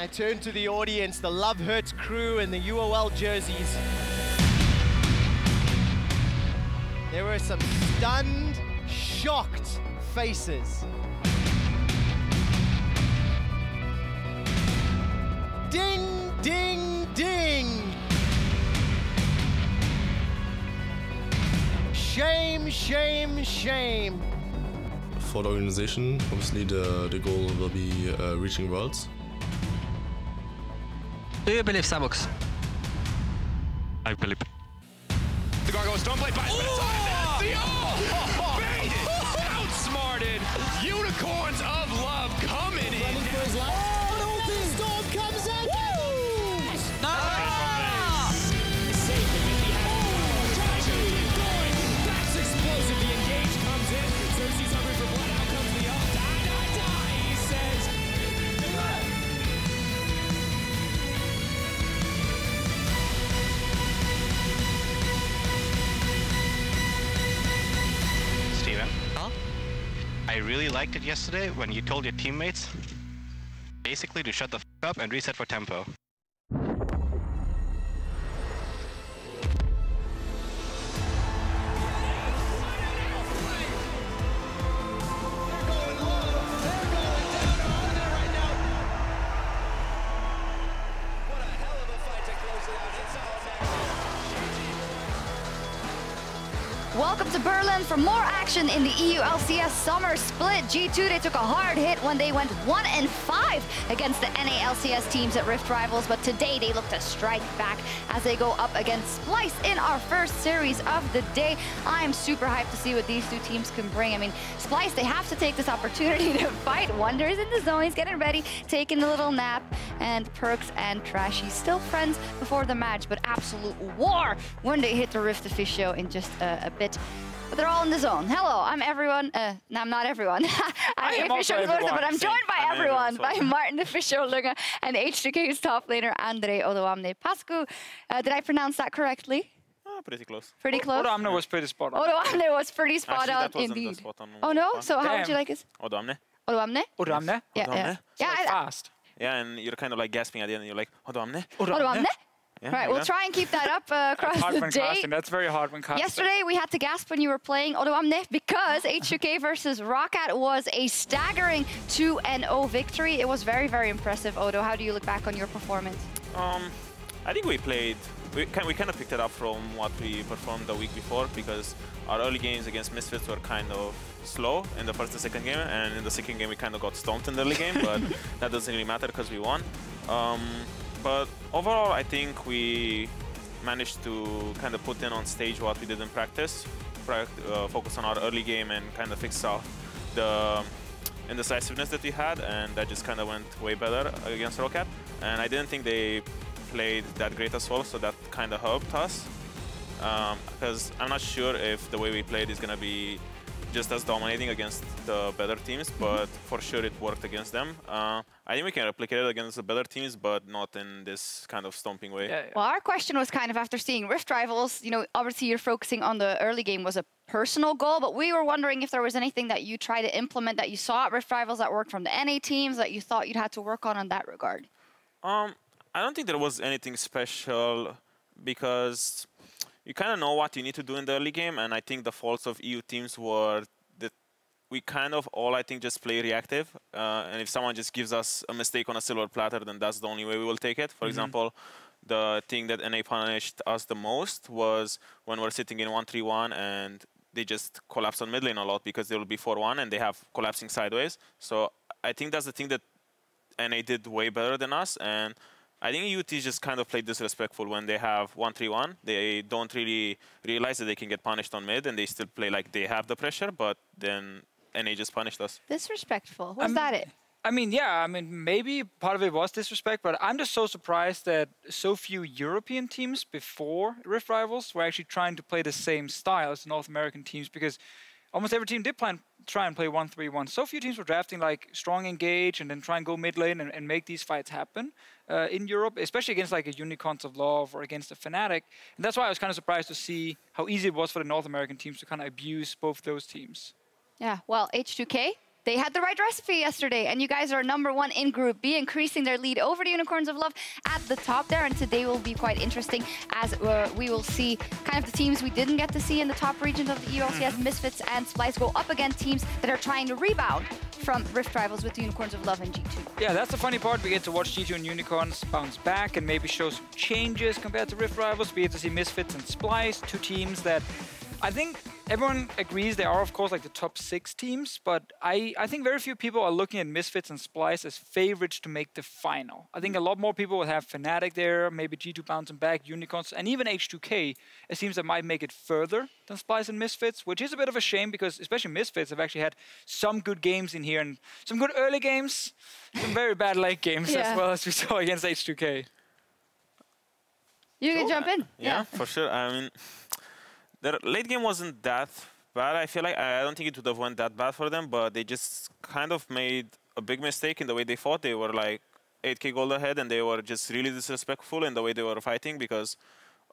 I turn to the audience, the Love Hurts crew and the UOL jerseys. There were some stunned, shocked faces. Ding, ding, ding! Shame, shame, shame. For the organization, obviously the goal will be reaching Worlds. Do you believe Sjokz? I believe. The Gargoyles don't play by Vedius outsmarted. Unicorns of love coming in. Running for his life. Oh, the storm comes out. Safe and Mithy. Trashy keep going. That's explosive. The engage comes in. Xerxes hungry for blood. Out comes the ult. Die, die, die. He says. Steven? Huh? I really liked it yesterday when you told your teammates basically to shut the f up and reset for tempo. Welcome to Berlin for more action in the EU LCS Summer Split. G2, they took a hard hit when they went 1-5 against the NA LCS teams at Rift Rivals, but today they look to strike back as they go up against Splyce in our first series of the day. I am super hyped to see what these two teams can bring. I mean, Splyce, they have to take this opportunity to fight. Wunder's in the zone, he's getting ready, taking a little nap, and Perkz and Trashy still friends before the match, but absolute war when they hit the Rift Deficio in just a bit. But they're all in the zone. Hello, I'm everyone. No, I'm not everyone. I'm Sjokz, but I'm joined by everyone, by Martin Deficio Lunga and H2K's top laner, Andre Odoamne Pascu. Did I pronounce that correctly? Pretty close. Pretty close? Odoamne was pretty spot on. Odoamne was pretty spot on, indeed. Oh no? So how would you like it? Odoamne. Odoamne? Odoamne? Yeah. Fast. Yeah, and you're kind of like gasping at the end, and you're like, Odoamne. Odoamne? Yeah, right, we'll try and keep that up across the day. Casting. That's very hard when casting. Yesterday, we had to gasp when you were playing Odoamne because H2K versus Rakan was a staggering 2-0 victory. It was very, very impressive. Odo, how do you look back on your performance? I think we played. We kind of picked it up from what we performed the week before, because our early games against Misfits were kind of slow in the first and second game, and in the second game we kind of got stomped in the early game, but that doesn't really matter because we won. But overall, I think we managed to kind of put in on stage what we did in practice, focus on our early game and kind of fix off the indecisiveness that we had, and that just kind of went way better against Rocket. And I didn't think they played that great as well, so that kind of helped us. Because I'm not sure if the way we played is going to be just as dominating against the better teams, but for sure it worked against them. I think we can replicate it against the better teams, but not in this kind of stomping way. Yeah. Well, our question was kind of after seeing Rift Rivals, you know, obviously you're focusing on the early game was a personal goal, but we were wondering if there was anything that you tried to implement that you saw at Rift Rivals that worked from the NA teams that you thought you'd had to work on in that regard. I don't think there was anything special, because you kind of know what you need to do in the early game, and I think the faults of EU teams were that we kind of all, I think, just play reactive, and if someone just gives us a mistake on a silver platter, then that's the only way we will take it. For example, the thing that NA punished us the most was when we're sitting in 1-3-1 and they just collapse on mid lane a lot because they will be 4-1 and they have collapsing sideways. So I think that's the thing that NA did way better than us, and I think UT just kind of played disrespectful when they have 1-3-1. They don't really realize that they can get punished on mid, and they still play like they have the pressure, but then NA just punished us. Disrespectful. Was that it? I mean, yeah, I mean, maybe part of it was disrespect, but I'm just so surprised that so few European teams before Rift Rivals were actually trying to play the same style as the North American teams, because almost every team did try and play 1-3-1. So few teams were drafting like strong engage and then try and go mid lane and make these fights happen in Europe, especially against like a Unicorns of Love or against a Fnatic. And that's why I was kind of surprised to see how easy it was for the North American teams to kind of abuse both those teams. Yeah, well, H2K, they had the right recipe yesterday, and you guys are #1 in Group B, increasing their lead over the Unicorns of Love at the top there. And today will be quite interesting as we will see kind of the teams we didn't get to see in the top regions of the EULCS. Misfits and Splyce go up against teams that are trying to rebound from Rift Rivals with the Unicorns of Love and G2. Yeah, that's the funny part. We get to watch G2 and Unicorns bounce back and maybe show some changes compared to Rift Rivals. We get to see Misfits and Splyce, two teams that I think everyone agrees they are, of course, like the top 6 teams, but I think very few people are looking at Misfits and Splyce as favorites to make the final. I think a lot more people will have Fnatic there, maybe G2 bouncing back, Unicorns, and even H2K. It seems that might make it further than Splyce and Misfits, which is a bit of a shame because especially Misfits have actually had some good games in here and some good early games, some very bad late games as well as we saw against H2K. You can jump in. Yeah, for sure. I mean, their late game wasn't that bad. I feel like I don't think it would have went that bad for them, but they just kind of made a big mistake in the way they fought. They were like 8k gold ahead, and they were just really disrespectful in the way they were fighting because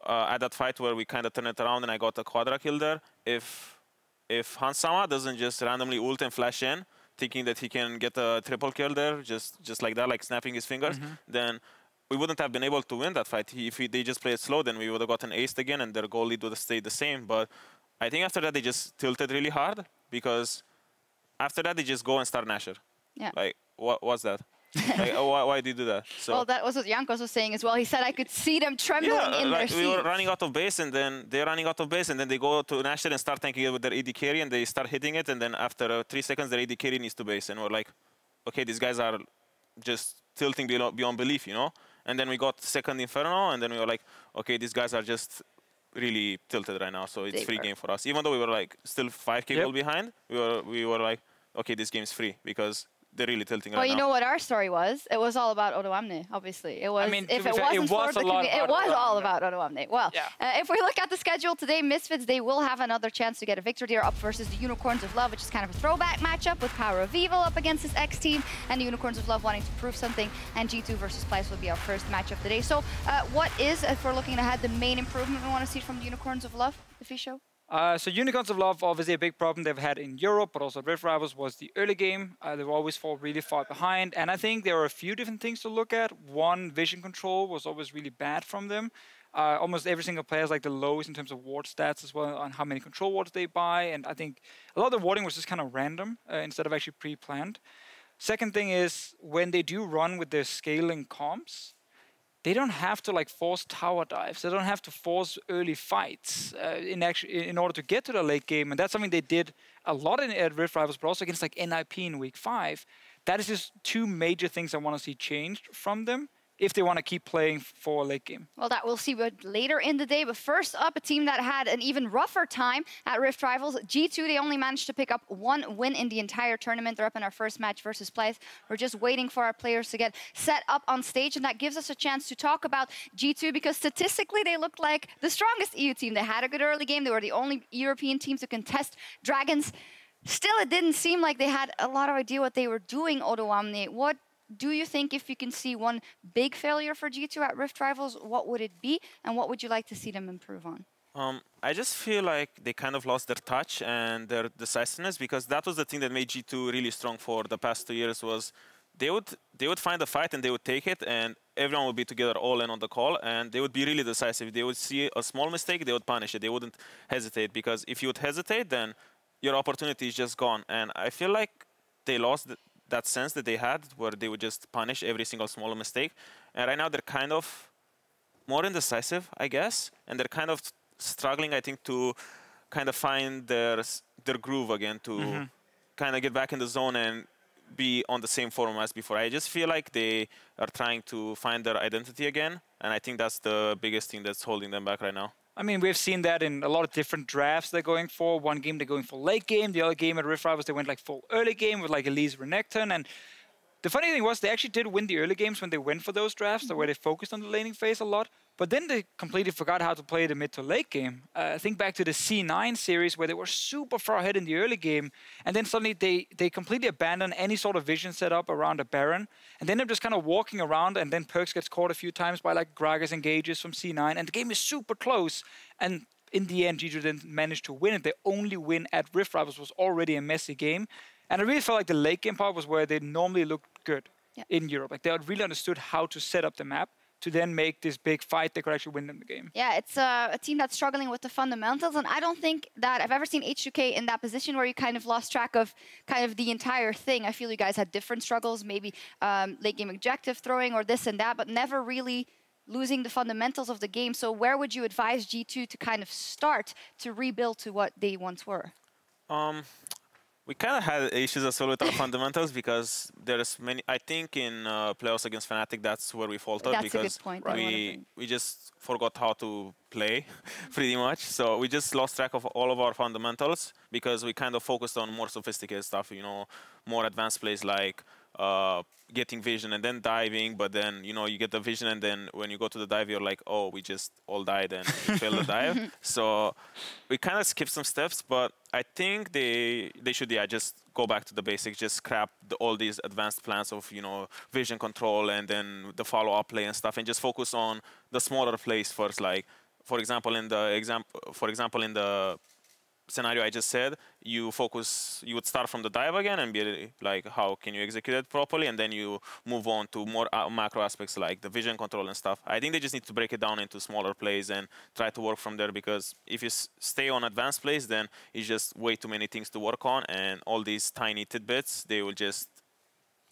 at that fight where we kind of turned it around and I got a quadra kill there, if Hansama doesn't just randomly ult and flash in, thinking that he can get a triple kill there, just like that, like snapping his fingers, then we wouldn't have been able to win that fight. If they just played slow, then we would have gotten aced again and their goal lead would have stayed the same. But I think after that, they just tilted really hard because after that, they just go and start Nasher. Yeah. Like, what's that? Like, why do you do that? So, well, that was what Jankos was saying as well. He said, I could see them trembling in their seats. We were running out of base, and then they're running out of base, and then they go to Nasher and start tanking it with their AD carry, and they start hitting it, and then after 3 seconds, their AD carry needs to base. And we're like, okay, these guys are just tilting beyond belief, you know? And then we got second Inferno, and then we were like, okay, these guys are just really tilted right now, so it's free game for us. Even though we were like still 5k goal behind, we were like, okay, this game's free because they're really tilting right now. Well, you know what our story was? It was all about Odoamne, obviously. It was, I mean, if it wasn't for the community, it was all about Odoamne. Well, if we look at the schedule today, Misfits, they will have another chance to get a victory. They're up versus the Unicorns of Love, which is kind of a throwback matchup with Power of Evil up against this X team, and the Unicorns of Love wanting to prove something, and G2 versus Splyce will be our first matchup today. So what is, if we're looking ahead, the main improvement we want to see from the Unicorns of Love, Deficio? So Unicorns of Love, obviously a big problem they've had in Europe, but also Rift Rivals was the early game. They've always fall really far behind. And I think there are a few different things to look at. One, vision control was always really bad from them. Almost every single player has like the lowest in terms of ward stats as well on how many control wards they buy. And I think a lot of the warding was just kind of random instead of actually pre-planned. Second thing is when they do run with their scaling comps, they don't have to like force tower dives. They don't have to force early fights in order to get to the late game. And that's something they did a lot at Rift Rivals, but also against like NIP in week 5. That is just 2 major things I want to see changed from them if they want to keep playing for a late game. Well, that we'll see later in the day. But first up, a team that had an even rougher time at Rift Rivals. G2, they only managed to pick up 1 win in the entire tournament. They're up in our first match versus Splyce. We're just waiting for our players to get set up on stage, and that gives us a chance to talk about G2 because statistically, they looked like the strongest EU team. They had a good early game. They were the only European team to contest Dragons. Still, it didn't seem like they had a lot of idea what they were doing, Odoamne. What do you think if you can see one big failure for G2 at Rift Rivals, what would it be? And what would you like to see them improve on? I just feel like they kind of lost their touch and their decisiveness because that was the thing that made G2 really strong for the past 2 years was they would find a fight and they would take it and everyone would be together all in on the call and they would be really decisive. They would see a small mistake, they would punish it. They wouldn't hesitate because if you would hesitate, then your opportunity is just gone. And I feel like they lost that sense that they had where they would just punish every single small mistake. And right now they're kind of more indecisive, I guess. And they're kind of struggling, I think, to kind of find their groove again, to kind of get back in the zone and be on the same form as before. I just feel like they are trying to find their identity again. And I think that's the biggest thing that's holding them back right now. I mean, we've seen that in a lot of different drafts they're going for. One game they're going for late game. The other game at Rift Rivals they went like full early game with like Elise Renekton. And the funny thing was they actually did win the early games when they went for those drafts, where they focused on the laning phase a lot. But then they completely forgot how to play the mid to late game. Think back to the C9 series where they were super far ahead in the early game. And then suddenly they completely abandoned any sort of vision setup around a Baron. And then they're just kind of walking around and then Perkz gets caught a few times by like Gragas engages from C9. And the game is super close. And in the end, G2 didn't manage to win it. Their only win at Rift Rivals was already a messy game. And I really felt like the late game part was where they normally looked good in Europe. Like they really understood how to set up the map to then make this big fight that could actually win them the game. Yeah, it's a team that's struggling with the fundamentals, and I don't think that I've ever seen H2K in that position where you kind of lost track of kind of the entire thing. I feel you guys had different struggles, maybe late game objective throwing or this and that, but never really losing the fundamentals of the game. So where would you advise G2 to kind of start to rebuild to what they once were? We kind of had issues as well with our fundamentals because there's many. I think in playoffs against Fnatic, that's where we faltered because we just forgot how to play, pretty much. So we just lost track of all of our fundamentals because we kind of focused on more sophisticated stuff. You know, more advanced plays like getting vision and then diving. But then you get the vision and then when you go to the dive, you're like, oh, we just all died and failed the dive. So we kind of skipped some steps, but I think they should just go back to the basics, just scrap all these advanced plans of vision control and then the follow-up play and stuff, and just focus on the smaller plays first. Like for example, in the scenario I just said, you would start from the dive again and be like, how can you execute it properly, and then you move on to more macro aspects like the vision control and stuff. I think they just need to break it down into smaller plays and try to work from there, because if you stay on advanced plays, then it's just way too many things to work on, and all these tiny tidbits, they will just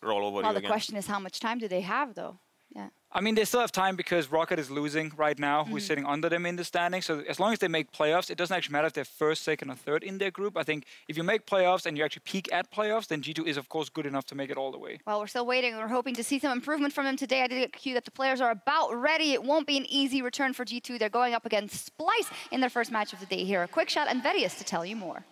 roll over you again. Well, the question is, how much time do they have, though? Yeah. I mean, they still have time because Rocket is losing right now, who's sitting under them in the standing. So as long as they make playoffs, it doesn't actually matter if they're first, second, or third in their group. I think if you make playoffs and you actually peak at playoffs, then G2 is, of course, good enough to make it all the way. Well, we're still waiting. We're hoping to see some improvement from them today. I did get a cue that the players are about ready. It won't be an easy return for G2. They're going up against Splyce in their first match of the day here. Quickshot and Vedius to tell you more.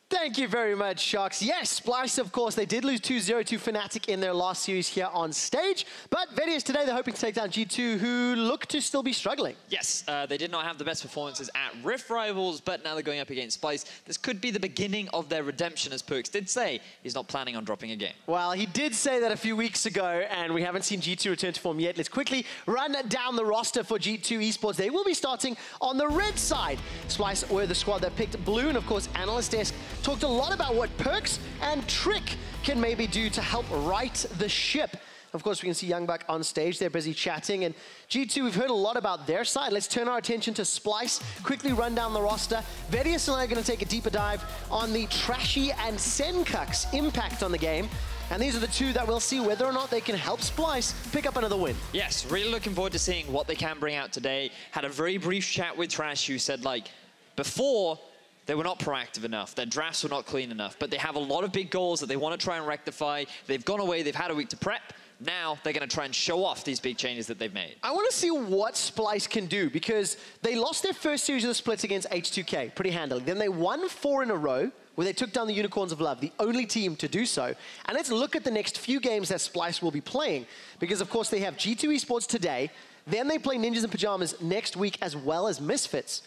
Thank you very much, Sjokz. Yes, Splyce, of course, they did lose 2-0 to Fnatic in their last series here on stage. But Vedius today, they're hoping to take down G2, who look to still be struggling. Yes, they did not have the best performances at Rift Rivals, but now they're going up against Splyce. This could be the beginning of their redemption, as Perkz did say. He's not planning on dropping a game. Well, he did say that a few weeks ago, and we haven't seen G2 return to form yet. Let's quickly run down the roster for G2 Esports. They will be starting on the red side. Splyce were the squad that picked blue, and of course, Analyst Desk talked a lot about what Perkz and Trick can maybe do to help right the ship. Of course, we can see Youngbuck on stage. They're busy chatting. And G2, we've heard a lot about their side. Let's turn our attention to Splyce, quickly run down the roster. Vedius and I are going to take a deeper dive on the Trashy and Sencux impact on the game. And these are the two that we'll see whether or not they can help Splyce pick up another win. Yes, really looking forward to seeing what they can bring out today. Had a very brief chat with Trash, who said, like, before, they were not proactive enough. Their drafts were not clean enough. But they have a lot of big goals that they want to try and rectify. They've gone away. They've had a week to prep. Now they're going to try and show off these big changes that they've made. I want to see what Splyce can do, because they lost their first series of the splits against H2K pretty handily. Then they won 4 in a row, where they took down the Unicorns of Love, the only team to do so. And let's look at the next few games that Splyce will be playing, because of course they have G2 Esports today. Then they play Ninjas in Pajamas next week, as well as Misfits.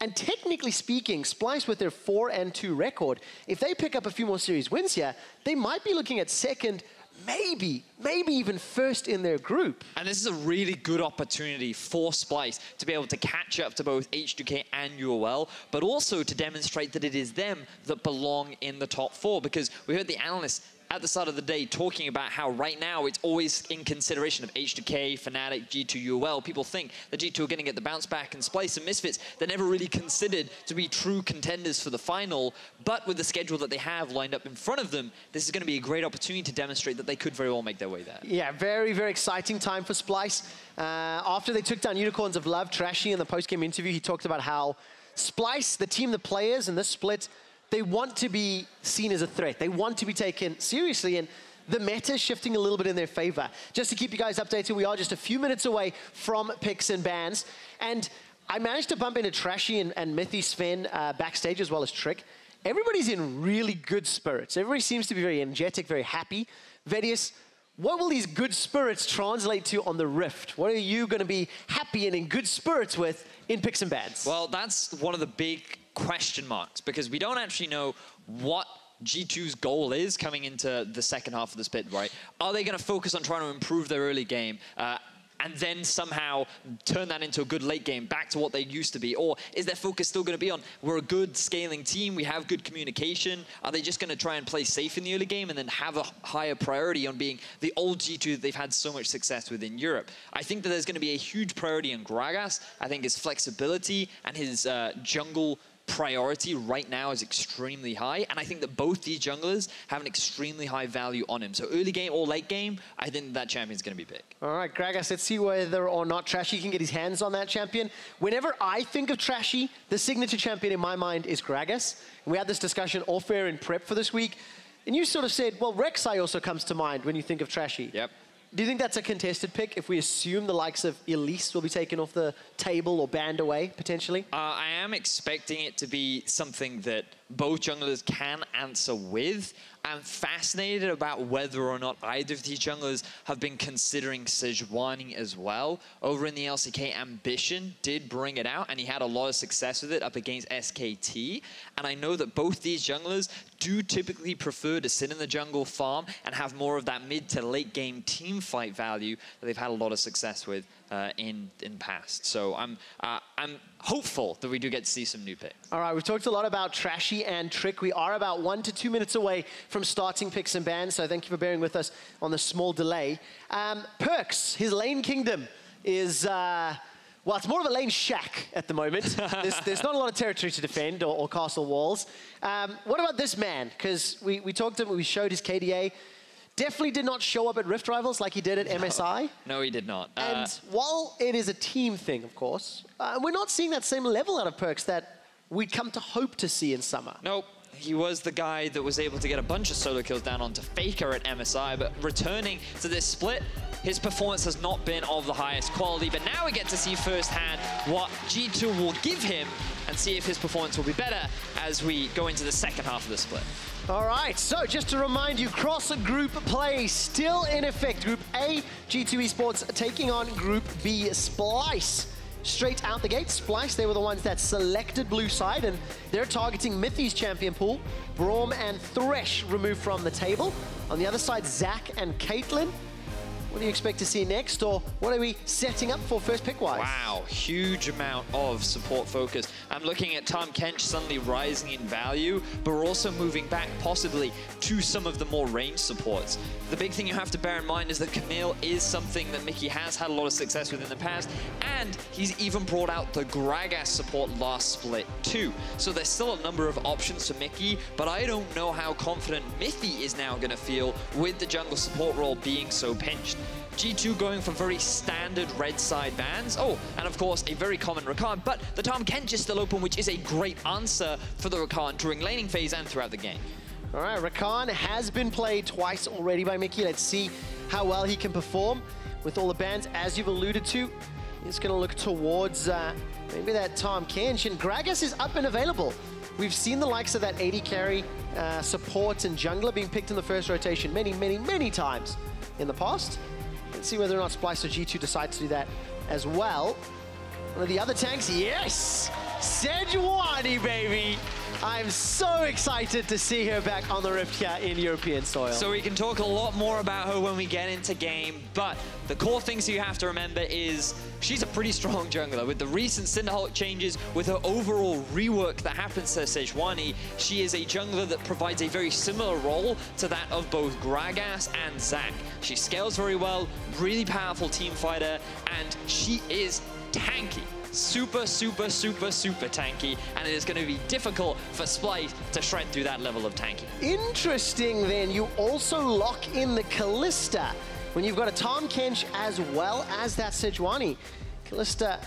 And technically speaking, Splyce with their 4-2 record, if they pick up a few more series wins here, they might be looking at second, maybe even first in their group. And this is a really good opportunity for Splyce to be able to catch up to both H2K and UOL, but also to demonstrate that it is them that belong in the top 4, because we heard the analysts at the start of the day talking about how right now it's always in consideration of H2K, Fnatic, G2, UOL. People think that G2 are going to get the bounce back, and Splyce and Misfits, they're never really considered to be true contenders for the final. But with the schedule that they have lined up in front of them, this is going to be a great opportunity to demonstrate that they could very well make their way there. Yeah, very, very exciting time for Splyce. After they took down Unicorns of Love, Trashy in the post-game interview, he talked about how Splyce, the team, the players in this split, they want to be seen as a threat. They want to be taken seriously, and the meta is shifting a little bit in their favor. Just to keep you guys updated, we are just a few minutes away from picks and bans. And I managed to bump into Trashy and Mithy, Zven backstage, as well as Trick. Everybody's in really good spirits. Everybody seems to be very energetic, very happy. Vedius, what will these good spirits translate to on the Rift? What are you going to be happy and in good spirits with in picks and bans? Well, that's one of the big question marks, because we don't actually know what G2's goal is coming into the second half of the split, right? Are they going to focus on trying to improve their early game? and then somehow turn that into a good late game back to what they used to be? Or is their focus still going to be on, we're a good scaling team, we have good communication? Are they just going to try and play safe in the early game and then have a higher priority on being the old G2 that they've had so much success with in Europe? I think that there's going to be a huge priority on Gragas. I think his flexibility and his jungle priority right now is extremely high, and I think that both these junglers have an extremely high value on him. So early game or late game, I think that champion's going to be big. All right, Gragas, let's see whether or not Trashy can get his hands on that champion. Whenever I think of Trashy, the signature champion in my mind is Gragas. And we had this discussion off air in prep for this week, and you sort of said, well, Rek'Sai also comes to mind when you think of Trashy. Yep. Do you think that's a contested pick if we assume the likes of Elise will be taken off the table or banned away, potentially? I am expecting it to be something that both junglers can answer with. I'm fascinated about whether or not either of these junglers have been considering Sejuani as well. Over in the LCK, Ambition did bring it out, and he had a lot of success with it up against SKT. And I know that both these junglers do typically prefer to sit in the jungle farm and have more of that mid to late game team fight value that they've had a lot of success with in past. So I'm hopeful that we do get to see some new picks. All right, we've talked a lot about Trashy and Trick. We are about 1 to 2 minutes away from starting picks and bans, so thank you for bearing with us on the small delay. Perkz, his lane kingdom is, well, it's more of a lane shack at the moment. There's not a lot of territory to defend or castle walls. What about this man? Because we talked to him, we showed his KDA. Definitely did not show up at Rift Rivals like he did at MSI. No, he did not. And while it is a team thing, of course, we're not seeing that same level out of Perkz that we'd come to hope to see in summer. Nope. He was the guy that was able to get a bunch of solo kills down onto Faker at MSI, but returning to this split, his performance has not been of the highest quality. But now we get to see firsthand what G2 will give him and see if his performance will be better as we go into the second half of the split. All right, so just to remind you, cross-group play still in effect. Group A, G2 Esports taking on Group B, Splyce. Straight out the gate, Splyce, they were the ones that selected blue side, and they're targeting Mithy's champion pool. Braum and Thresh removed from the table. On the other side, Zach and Caitlyn. What do you expect to see next, or what are we setting up for first pick-wise? Wow, huge amount of support focus. I'm looking at Tahm Kench suddenly rising in value, but we're also moving back possibly to some of the more ranged supports. The big thing you have to bear in mind is that Camille is something that Mikyx has had a lot of success with in the past, and he's even brought out the Gragas support last split too. So there's still a number of options for Mikyx, but I don't know how confident Mithy is now going to feel with the jungle support role being so pinched. G2 going for very standard red side bans. Oh, and of course, a very common Rakan, but the Tahm Kench is still open, which is a great answer for the Rakan during laning phase and throughout the game. All right, Rakan has been played twice already by Mikyx. Let's see how well he can perform with all the bans, as you've alluded to. He's going to look towards maybe that Tahm Kench, and Gragas is up and available. We've seen the likes of that AD carry, support, and jungler being picked in the first rotation many times in the past. Let's see whether or not Splyce or G2 decide to do that as well. One of the other tanks, yes! Sejuani, baby! I'm so excited to see her back on the Rift here in European soil. So we can talk a lot more about her when we get into game, but the core things you have to remember is she's a pretty strong jungler. With the recent Cinderhulk changes, with her overall rework that happens to Sejuani, she is a jungler that provides a very similar role to that of both Gragas and Zach. She scales very well, really powerful team fighter, and she is tanky. Super tanky, and it is going to be difficult for Splyce to shred through that level of tanky. Interesting then, you also lock in the Kalista when you've got a Tahm Kench as well as that Sejuani. Kalista,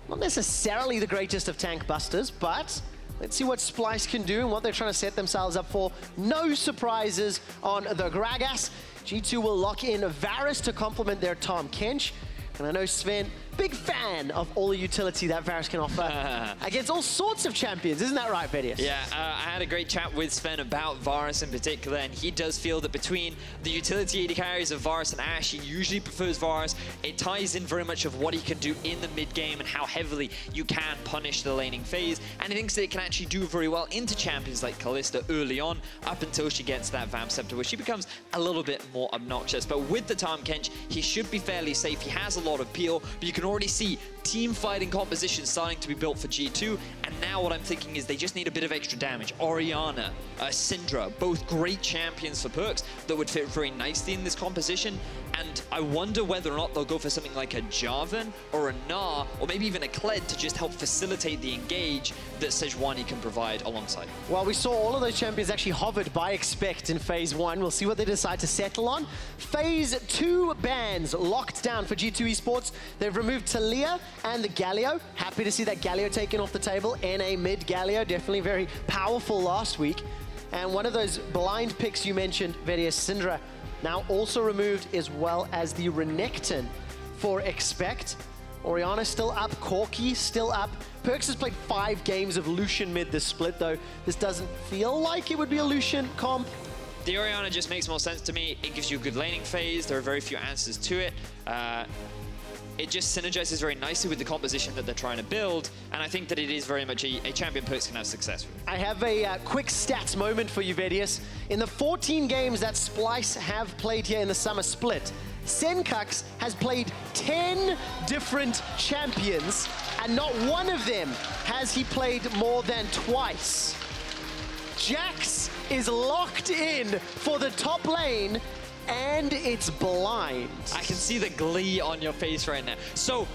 not necessarily the greatest of tank busters, but let's see what Splyce can do and what they're trying to set themselves up for. No surprises on the Gragas. G2 will lock in Varus to complement their Tahm Kench. And I know Zven big fan of all the utility that Varus can offer against all sorts of champions. Isn't that right, Vedius? Yeah, I had a great chat with Zven about Varus in particular, and he does feel that between the utility AD carries of Varus and Ashe, he usually prefers Varus. It ties in very much of what he can do in the mid game and how heavily you can punish the laning phase, and he thinks that it can actually do very well into champions like Kalista early on, up until she gets that Vamp Scepter, where she becomes a little bit more obnoxious. But with the Tahm Kench, he should be fairly safe. He has a lot of peel, but you can already see team fighting compositions starting to be built for G2, and now what I'm thinking is they just need a bit of extra damage. Orianna, Syndra, both great champions for Perkz that would fit very nicely in this composition, and I wonder whether or not they'll go for something like a Jarvan or a Gnar, or maybe even a Kled to just help facilitate the engage that Sejuani can provide alongside. Well, we saw all of those champions actually hovered by Expect in Phase 1. We'll see what they decide to settle on. Phase 2 bans locked down for G2 Esports. They've removed Talia and the Galio. Happy to see that Galio taken off the table. NA mid Galio, definitely very powerful last week. And one of those blind picks you mentioned, Vedius, Syndra, now also removed, as well as the Renekton for Expect. Orianna still up, Corki still up. Perkz has played 5 games of Lucian mid this split, though this doesn't feel like it would be a Lucian comp. The Orianna just makes more sense to me. It gives you a good laning phase. There are very few answers to it. It just synergizes very nicely with the composition that they're trying to build, and I think that it is very much a champion Perkz can have success with. I have a quick stats moment for you, Vedius. In the 14 games that Splyce have played here in the summer split, Sencux has played 10 different champions, and not one of them has he played more than twice. Jax is locked in for the top lane, and it's blind. I can see the glee on your face right now. So,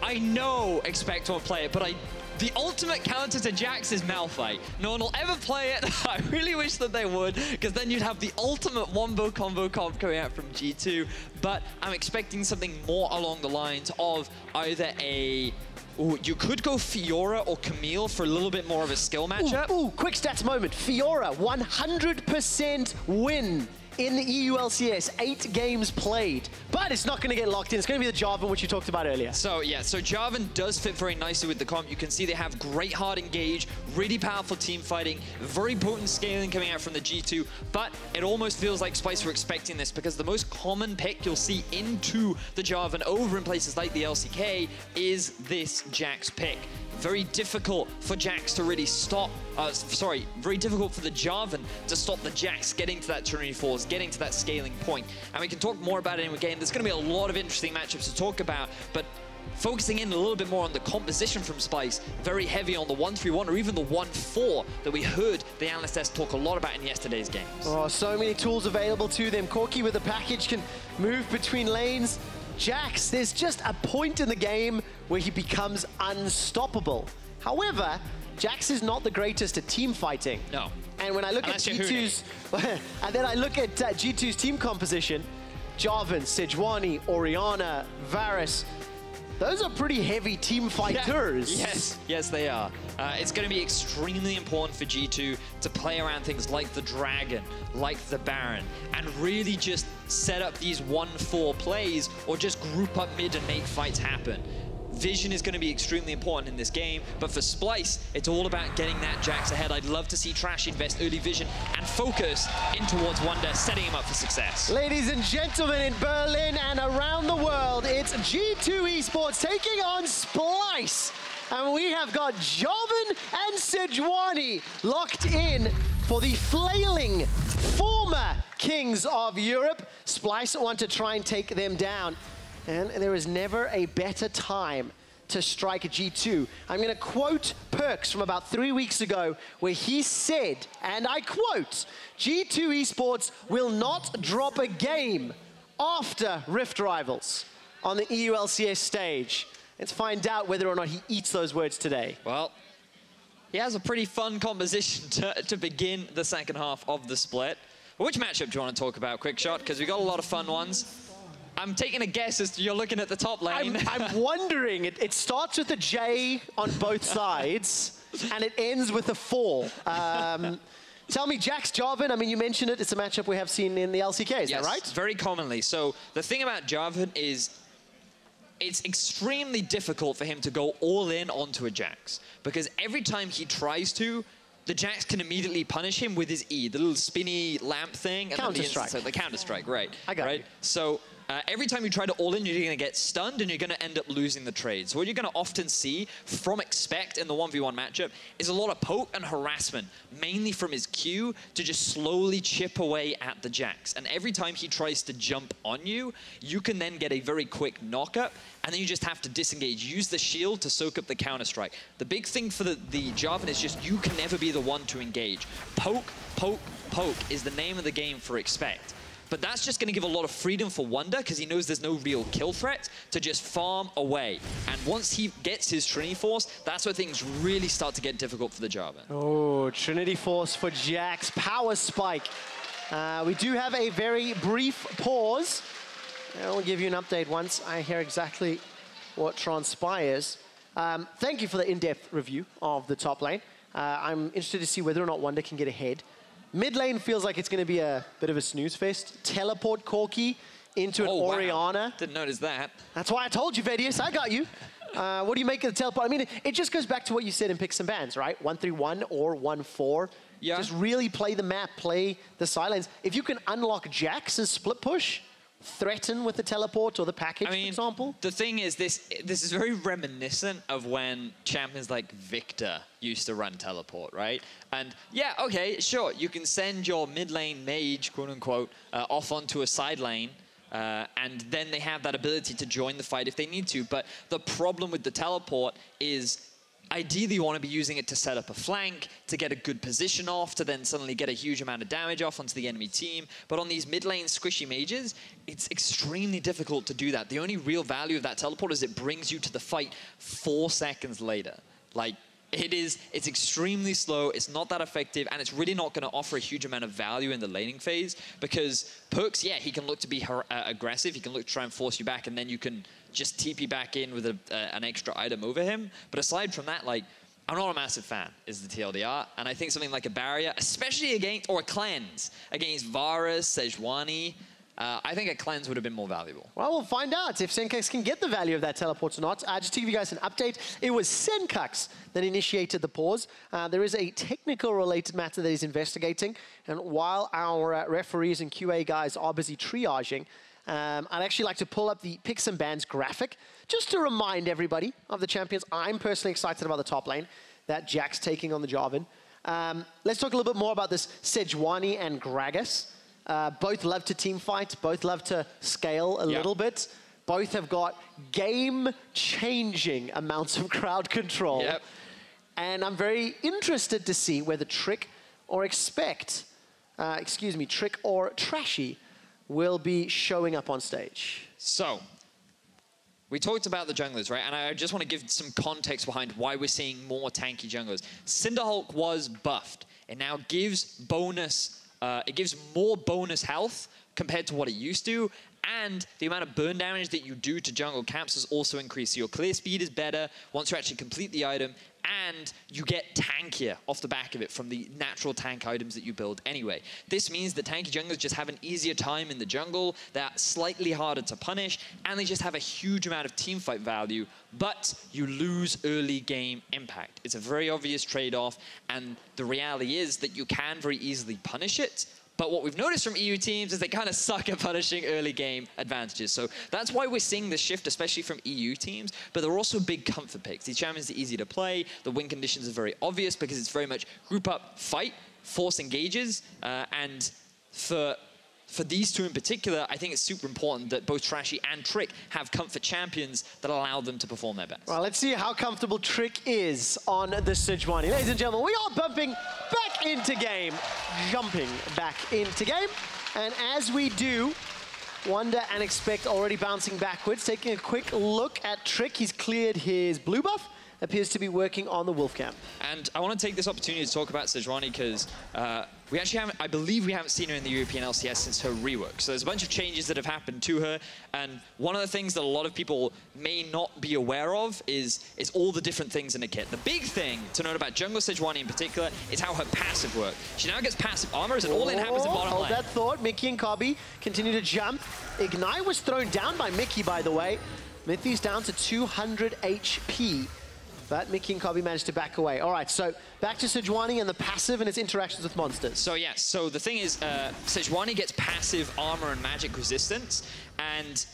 I know Expect won't play it, but the ultimate counter to Jax is Malphite. No one will ever play it. I really wish that they would, because then you'd have the ultimate wombo combo comp coming out from G2. But I'm expecting something more along the lines of either a... Ooh, you could go Fiora or Camille for a little bit more of a skill matchup. Ooh, quick stats moment. Fiora, 100% win in the EU LCS, 8 games played. But it's not going to get locked in. It's going to be the Jarvan, which you talked about earlier. So, yeah, so Jarvan does fit very nicely with the comp. You can see they have great hard engage, really powerful team fighting, very potent scaling coming out from the G2, but it almost feels like Splyce were expecting this, because the most common pick you'll see into the Jarvan over in places like the LCK is this Jax pick. Very difficult for Jax to really stop, very difficult for the Jarvan to stop the Jax getting to that Trinity Force, getting to that scaling point. And we can talk more about it in a game. There's going to be a lot of interesting matchups to talk about, but focusing in a little bit more on the composition from Splyce, very heavy on the 1-3-1 or even the 1-4 that we heard the Analyst talk a lot about in yesterday's games. Oh, so many tools available to them. Corki with the package can move between lanes. Jax, there's just a point in the game where he becomes unstoppable. However, Jax is not the greatest at team fighting. No. And when I look at G2's, and then I look at G2's team composition, Jarvan, Sejuani, Orianna, Varus, those are pretty heavy team fighters. Yeah. Yes, they are. It's going to be extremely important for G2 to play around things like the Dragon, like the Baron, and really just set up these 1-4 plays, or just group up mid and make fights happen. Vision is going to be extremely important in this game, but for Splyce, it's all about getting that Jax ahead. I'd love to see Trashy invest early vision and focus in towards Wunder, setting him up for success. Ladies and gentlemen, in Berlin and around the world, it's G2 Esports taking on Splyce. And we have got Jarvan and Sejuani locked in for the flailing former kings of Europe. Splyce want to try and take them down. And there is never a better time to strike a G2. I'm going to quote Perkz from about 3 weeks ago, where he said, and I quote, G2 Esports will not drop a game after Rift Rivals on the EU LCS stage. Let's find out whether or not he eats those words today. Well, he has a pretty fun composition to begin the second half of the split. Which matchup do you want to talk about, Quickshot? Because we got a lot of fun ones. I'm taking a guess as to you're looking at the top lane. I'm wondering, it starts with a J on both sides, and it ends with a 4. Tell me, Jax, Jarvan, I mean, you mentioned it, it's a matchup we have seen in the LCK, is that right? Very commonly. So the thing about Jarvan is it's extremely difficult for him to go all in onto a Sjokz, because every time he tries to, the Sjokz can immediately punish him with his E, the little spinny lamp thing. Counter-strike. The counter-strike, right. I got you. So every time you try to all in, you're going to get stunned and you're going to end up losing the trade. So what you're going to often see from Expect in the 1v1 matchup is a lot of poke and harassment, mainly from his Q, to just slowly chip away at the Sjokz. And every time he tries to jump on you, you can then get a very quick knock-up, and then you just have to disengage. Use the shield to soak up the counter-strike. The big thing for the Jarvan is just you can never be the one to engage. Poke, poke, poke is the name of the game for Expect. But that's just going to give a lot of freedom for Wunder, because he knows there's no real kill threat, to just farm away. And once he gets his Trinity Force, that's where things really start to get difficult for the Jarvan. Oh, Trinity Force for Sjokz. Power Spike. We do have a very brief pause. I'll give you an update once I hear exactly what transpires. Thank you for the in-depth review of the top lane. I'm interested to see whether or not Wunder can get ahead. Mid lane feels like it's going to be a bit of a snooze fest. Teleport Corki into an Orianna. Wow. Didn't notice that. That's why I told you, Vedius. I got you. What do you make of the teleport? I mean, it just goes back to what you said in Picks and Bans, right? 1-3-1 or 1-4. Yeah. Just really play the map, play the side lanes. If you can unlock Jax's split push, threaten with the teleport or the package, for example. The thing is, this is very reminiscent of when champions like Victor used to run teleport, right? And yeah, okay, sure, you can send your mid lane mage, quote unquote, off onto a side lane, and then they have that ability to join the fight if they need to. But the problem with the teleport is, ideally, you want to be using it to set up a flank, to get a good position off, to then suddenly get a huge amount of damage off onto the enemy team. But on these mid-lane squishy mages, it's extremely difficult to do that. The only real value of that teleport is it brings you to the fight 4 seconds later. Like, it's extremely slow, it's not that effective, and it's really not going to offer a huge amount of value in the laning phase, because Perkz, yeah, he can look to be aggressive, he can look to try and force you back, and then you can just TP back in with an extra item over him. But aside from that, like, I'm not a massive fan, is the TLDR, and I think something like a barrier, especially against, or a cleanse, against Varus, Sejuani, I think a cleanse would have been more valuable. Well, we'll find out if Sencux can get the value of that teleport or not. Just to give you guys an update, it was Sencux that initiated the pause. There is a technical related matter that he's investigating, and while our referees and QA guys are busy triaging, I'd actually like to pull up the Picks and Bans graphic just to remind everybody of the champions. I'm personally excited about the top lane, that Sjokz taking on the Jarvan. Let's talk a little bit more about this Sejuani and Gragas. Both love to team fight, both love to scale a little bit. Both have got game-changing amounts of crowd control. Yep. And I'm very interested to see whether Trick or Trashy will be showing up on stage. So, we talked about the junglers, right? And I just want to give some context behind why we're seeing more tanky junglers. Cinderhulk was buffed. It now gives more bonus health compared to what it used to, and the amount of burn damage that you do to jungle camps has also increased. So your clear speed is better once you actually complete the item, and you get tankier off the back of it from the natural tank items that you build anyway. This means that tanky junglers just have an easier time in the jungle, they're slightly harder to punish, and they just have a huge amount of teamfight value, but you lose early game impact. It's a very obvious trade-off, and the reality is that you can very easily punish it. But what we've noticed from EU teams is they kind of suck at punishing early game advantages. So that's why we're seeing this shift, especially from EU teams. But they're also big comfort picks. These champions are easy to play. The win conditions are very obvious because it's very much group up, fight, force engages. And for these two in particular, I think it's super important that both Trashy and Trick have comfort champions that allow them to perform their best. Well, let's see how comfortable Trick is on the Sejuani. Ladies and gentlemen, we are bumping back into game, jumping back into game. And as we do, Wunder and Expect already bouncing backwards, taking a quick look at Trick. He's cleared his blue buff, appears to be working on the wolf camp. And I want to take this opportunity to talk about Sejuani because we actually haven't, I believe we haven't seen her in the European LCS since her rework. So there's a bunch of changes that have happened to her. And one of the things that a lot of people may not be aware of is all the different things in the kit. The big thing to note about jungle Sejuani in particular is how her passive works. She now gets passive armor as an all-in happens in bottom lane. Hold that thought. Mithy and Kobbe continue to jump. Ignite was thrown down by Mithy, by the way. Mithy's down to 200 HP. But Mikyx and Kobbe managed to back away. All right, so back to Sejuani and the passive and its interactions with monsters. So yeah, so the thing is, Sejuani gets passive armor and magic resistance, and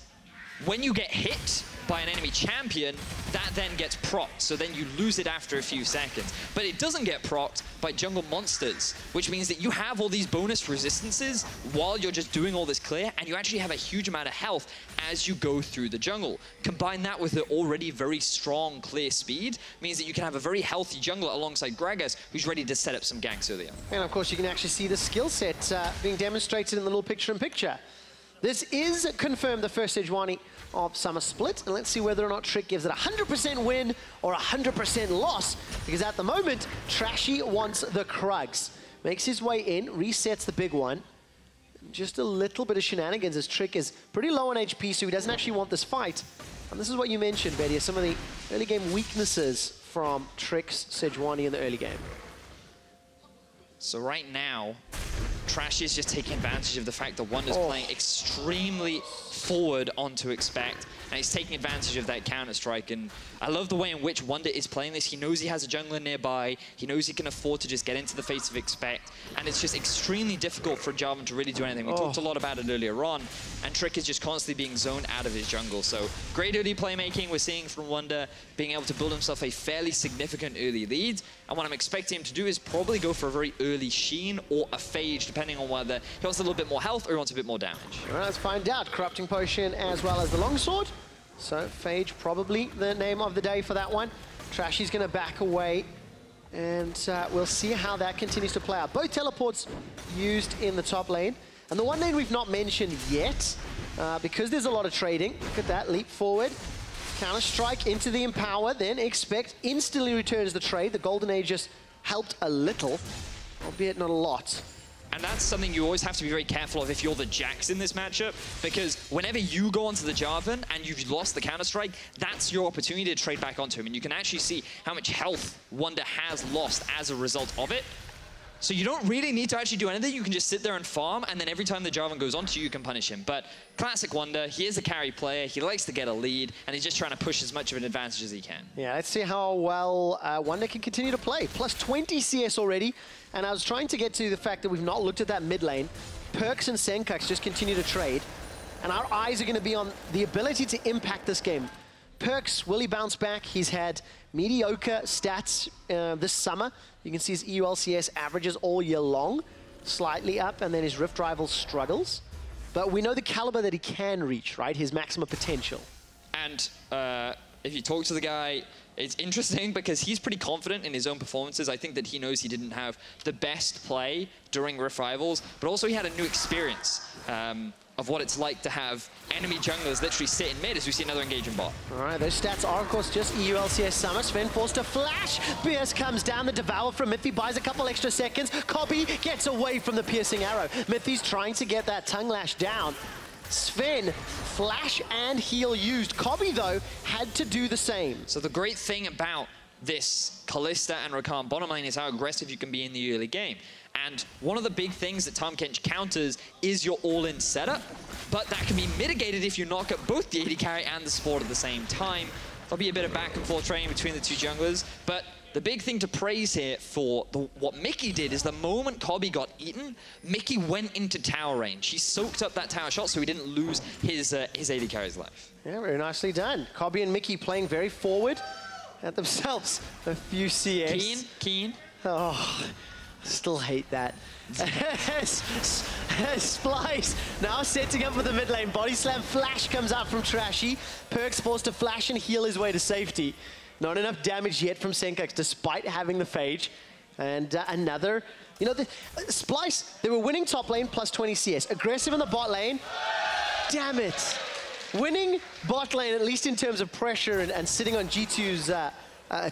when you get hit by an enemy champion, that then gets procced, so then you lose it after a few seconds. But it doesn't get procced by jungle monsters, which means that you have all these bonus resistances while you're just doing all this clear, and you actually have a huge amount of health as you go through the jungle. Combine that with the already very strong clear speed, means that you can have a very healthy jungler alongside Gragas, who's ready to set up some ganks earlier. And of course, you can actually see the skill set being demonstrated in the little picture-in-picture. This is confirmed the first Sejuani of Summer Split, and let's see whether or not Trick gives it 100% win or 100% loss, because at the moment, Trashy wants the Krugs. Makes his way in, resets the big one. Just a little bit of shenanigans as Trick is pretty low on HP, so he doesn't actually want this fight. And this is what you mentioned, Vedius, some of the early game weaknesses from Trick's Sejuani in the early game. So right now, Trashy is just taking advantage of the fact that Wunder's playing extremely forward onto expect, and he's taking advantage of that counter-strike. And I love the way in which Wunder is playing this. He knows he has a jungler nearby, he knows he can afford to just get into the face of expect, and it's just extremely difficult for Jarvan to really do anything. We talked a lot about it earlier on, and Trick is just constantly being zoned out of his jungle. So great early playmaking we're seeing from Wunder, being able to build himself a fairly significant early lead. And what I'm expecting him to do is probably go for a very early Sheen or a Phage, depending on whether he wants a little bit more health or he wants a bit more damage. All right, let's find out. Corrupting Potion as well as the Longsword. So Phage probably the name of the day for that one. Trashy's going to back away, and we'll see how that continues to play out. Both teleports used in the top lane. And the one lane we've not mentioned yet, because there's a lot of trading. Look at that, leap forward. Counter-strike into the Empower, then expect instantly returns the trade. The Golden Age just helped a little, albeit not a lot. And that's something you always have to be very careful of if you're the Jax in this matchup, because whenever you go onto the Jarvan and you've lost the counter-strike, that's your opportunity to trade back onto him. And you can actually see how much health Wunder has lost as a result of it. So you don't really need to actually do anything. You can just sit there and farm, and then every time the Jarvan goes onto you, you can punish him. But classic Wunder, he is a carry player, he likes to get a lead, and he's just trying to push as much of an advantage as he can. Yeah, let's see how well Wunder can continue to play. Plus 20 CS already, and I was trying to get to the fact that we've not looked at that mid lane. Perkz and Sencux just continue to trade, and our eyes are going to be on the ability to impact this game. Perkz, will he bounce back? He's had mediocre stats this summer. You can see his EU LCS averages all year long, slightly up, and then his Rift Rivals struggles. But we know the caliber that he can reach, right? His maximum potential. And if you talk to the guy, it's interesting because he's pretty confident in his own performances. I think that he knows he didn't have the best play during Rift Rivals, but also he had a new experience of what it's like to have enemy junglers literally sit in mid as we see another engaging bot. All right, those stats are, of course, just EU LCS Summer. Zven forced to flash. Pierce comes down. The Devour from Mithy buys a couple extra seconds. Kobbe gets away from the piercing arrow. Mithy's trying to get that tongue lash down. Zven, flash and heal used. Kobbe, though, had to do the same. So the great thing about this Kalista and Rakan bottom lane is how aggressive you can be in the early game. And one of the big things that Tahm Kench counters is your all-in setup, but that can be mitigated if you knock up both the AD carry and the support at the same time. There'll be a bit of back and forth training between the two junglers, but the big thing to praise here for what Mithy did is the moment Kobbe got eaten, Mithy went into tower range. He soaked up that tower shot so he didn't lose his AD carry's life. Yeah, very nicely done. Kobbe and Mithy playing very forward at themselves. A few CS. Keen. Oh. Still hate that. Splyce now setting up for the mid lane. Body slam flash comes out from Trashy. Perkz forced to flash and heal his way to safety. Not enough damage yet from Sencux despite having the Phage. And another, you know, Splyce, they were winning top lane plus 20 CS. Aggressive in the bot lane. Damn it. Winning bot lane, at least in terms of pressure and sitting on G2's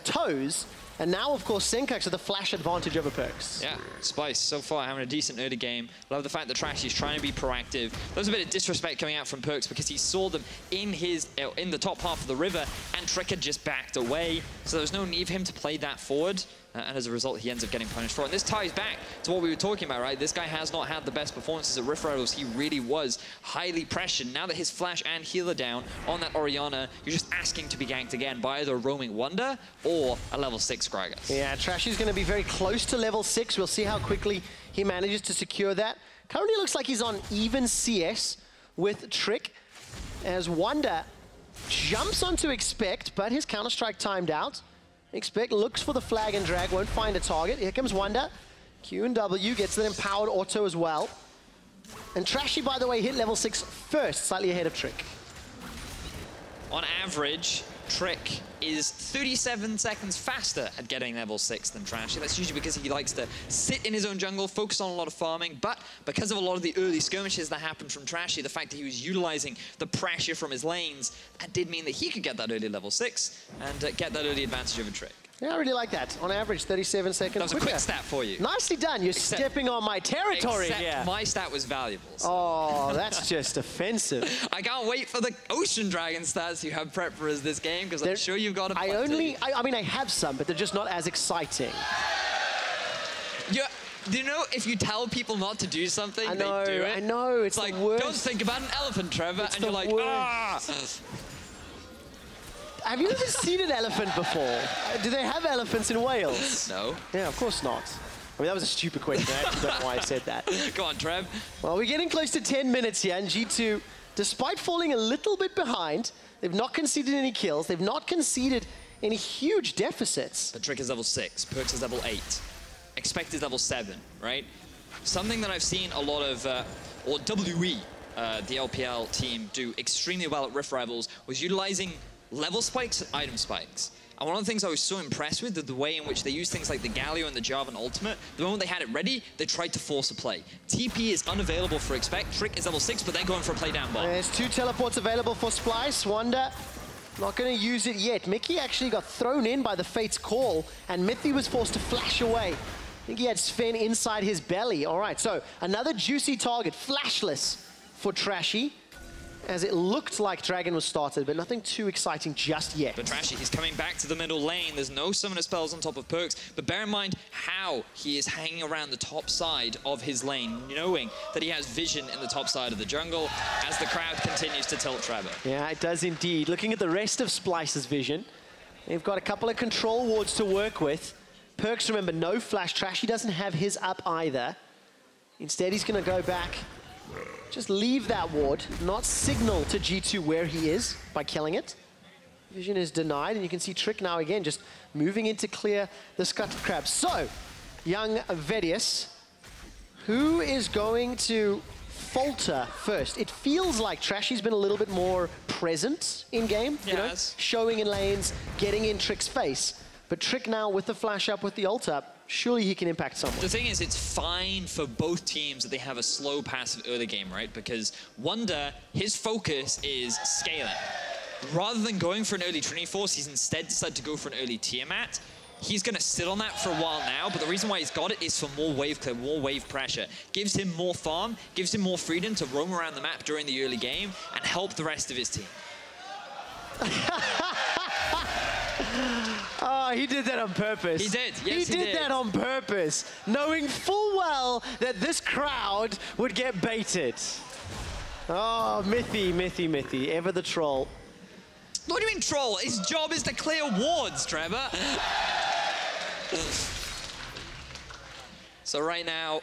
toes. And now, of course, Sencux with the flash advantage over Perkz. Yeah, Splyce so far having a decent early game. Love the fact that Trashy's trying to be proactive. There's a bit of disrespect coming out from Perkz because he saw them in the top half of the river, and Trick had just backed away. So there was no need for him to play that forward. and as a result, he ends up getting punished for it. And this ties back to what we were talking about, right? This guy has not had the best performances at Rift Rivals. He really was highly pressured. Now that his flash and healer down on that Orianna, you're just asking to be ganked again by either a roaming Wunder or a level 6 Gragas. Yeah, Trashy's going to be very close to level 6. We'll see how quickly he manages to secure that. Currently looks like he's on even CS with Trick, as Wunder jumps onto Expect, but his Counter-Strike timed out. Expect looks for the flag and drag, won't find a target. Here comes Wunder. Q and W gets that empowered auto as well. And Trashy, by the way, hit level 6 first, slightly ahead of Trick. On average, Trick is 37 seconds faster at getting level 6 than Trashy. That's usually because he likes to sit in his own jungle, focus on a lot of farming, but because of a lot of the early skirmishes that happened from Trashy, the fact that he was utilizing the pressure from his lanes, that did mean that he could get that early level 6 and get that early advantage over Trick. Yeah, I really like that. On average, 37 seconds. That was a quick stat for you. Nicely done. You're stepping on my territory here. My stat was valuable. So. Oh, that's just offensive. I can't wait for the Ocean Dragon stats you have prepped for us this game, because I'm sure you've got a plenty. I mean, I have some, but they're just not as exciting. Yeah. Do you know, if you tell people not to do something, they do it? I know, it's like, the worst. don't think about an elephant, Trevor, and you're like, worst. ah! Have you ever seen an elephant before? Do they have elephants in Wales? No. Yeah, of course not. I mean, that was a stupid question. I actually don't know why I said that. Go on, Trev. Well, we're getting close to 10 minutes here, and G2, despite falling a little bit behind, they've not conceded any kills. They've not conceded any huge deficits. But Trick is level 6. Perkz is level 8. Expect is level 7, right? Something that I've seen a lot of, or WE, the LPL team, do extremely well at Rift Rivals was utilizing level spikes and item spikes. And one of the things I was so impressed with is the way in which they use things like the Galio and the Jarvan ultimate. The moment they had it ready, they tried to force a play. TP is unavailable for Expect. Trick is level 6, but they're going for a play down bot. There's 2 teleports available for Splyce. Wunder not going to use it yet. Mikyx actually got thrown in by the Fate's call, and Mithy was forced to flash away. I think he had Zven inside his belly. All right, so another juicy target, flashless for Trashy, as it looked like Dragon was started, but nothing too exciting just yet. But Trashy, he's coming back to the middle lane. There's no summoner spells on top of Perkz, but bear in mind how he is hanging around the top side of his lane, knowing that he has vision in the top side of the jungle as the crowd continues to tilt Trevor. Yeah, it does indeed. Looking at the rest of Splyce's vision, they've got a couple of control wards to work with. Perkz, remember, no flash. Trashy doesn't have his up either. Instead, he's going to go back. Just leave that ward, not signal to G2 where he is by killing it. Vision is denied, and you can see Trick now again just moving in to clear the scuttled crab. So, young Vedius, who is going to falter first? It feels like Trashy's been a little bit more present in game, you know, showing in lanes, getting in Trick's face. But Trick now with the flash up, with the ult up, surely he can impact someone. The thing is, it's fine for both teams that they have a slow passive early game, right? Because Wunder, his focus is scaling. Rather than going for an early Trinity Force, he's instead decided to go for an early Tiamat. He's going to sit on that for a while now, but the reason why he's got it is for more wave clear, more wave pressure. Gives him more farm, gives him more freedom to roam around the map during the early game and help the rest of his team. Oh, he did that on purpose. He did, yes, he did that on purpose, knowing full well that this crowd would get baited. Oh, Mithy, ever the troll. What do you mean troll? His job is to clear wards, Trevor. So right now,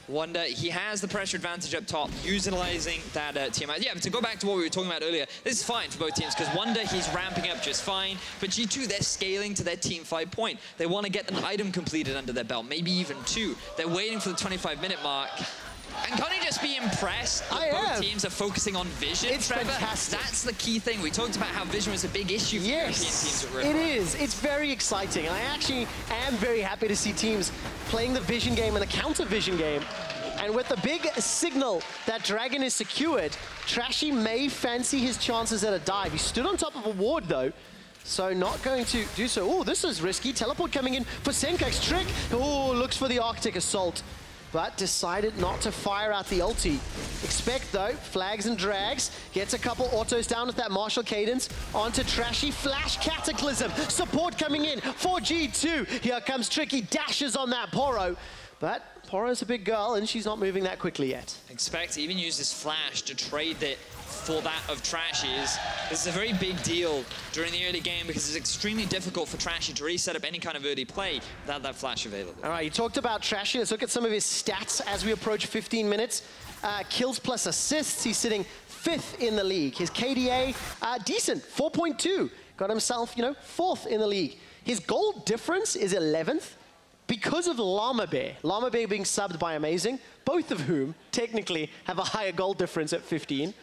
Wunder, he has the pressure advantage up top, utilizing that team. Yeah, but to go back to what we were talking about earlier, this is fine for both teams, because Wunder, he's ramping up just fine, but G2, they're scaling to their team fight point. They want to get an item completed under their belt, maybe even 2. They're waiting for the 25-minute mark. And can't you just be impressed that both teams are focusing on vision, It's Trevor? fantastic. That's the key thing. We talked about how vision was a big issue for European teams at Rift. It is. It's very exciting. And I actually am very happy to see teams playing the vision game and the counter vision game. And with the big signal that Dragon is secured, Trashy may fancy his chances at a dive. He stood on top of a ward, though, so not going to do so. Oh, this is risky. Teleport coming in for Sencux. Trick. Oh, looks for the Arctic Assault. but decided not to fire out the ulti. Expect though, flags and drags, gets a couple autos down with that martial cadence, onto Trashy, flash cataclysm, support coming in for G2. Here comes Tricky, dashes on that Poro, but Poro's a big girl and she's not moving that quickly yet. Expect to even use this flash to trade it for that of Trashy's. This is a very big deal during the early game because it's extremely difficult for Trashy to really set up any kind of early play without that flash available. All right, you talked about Trashy. Let's look at some of his stats as we approach 15 minutes. Kills plus assists, he's sitting 5th in the league. His KDA, decent, 4.2. Got himself, 4th in the league. His goal difference is 11th because of Llama Bear. Llama Bear being subbed by Amazing, both of whom technically have a higher goal difference at 15.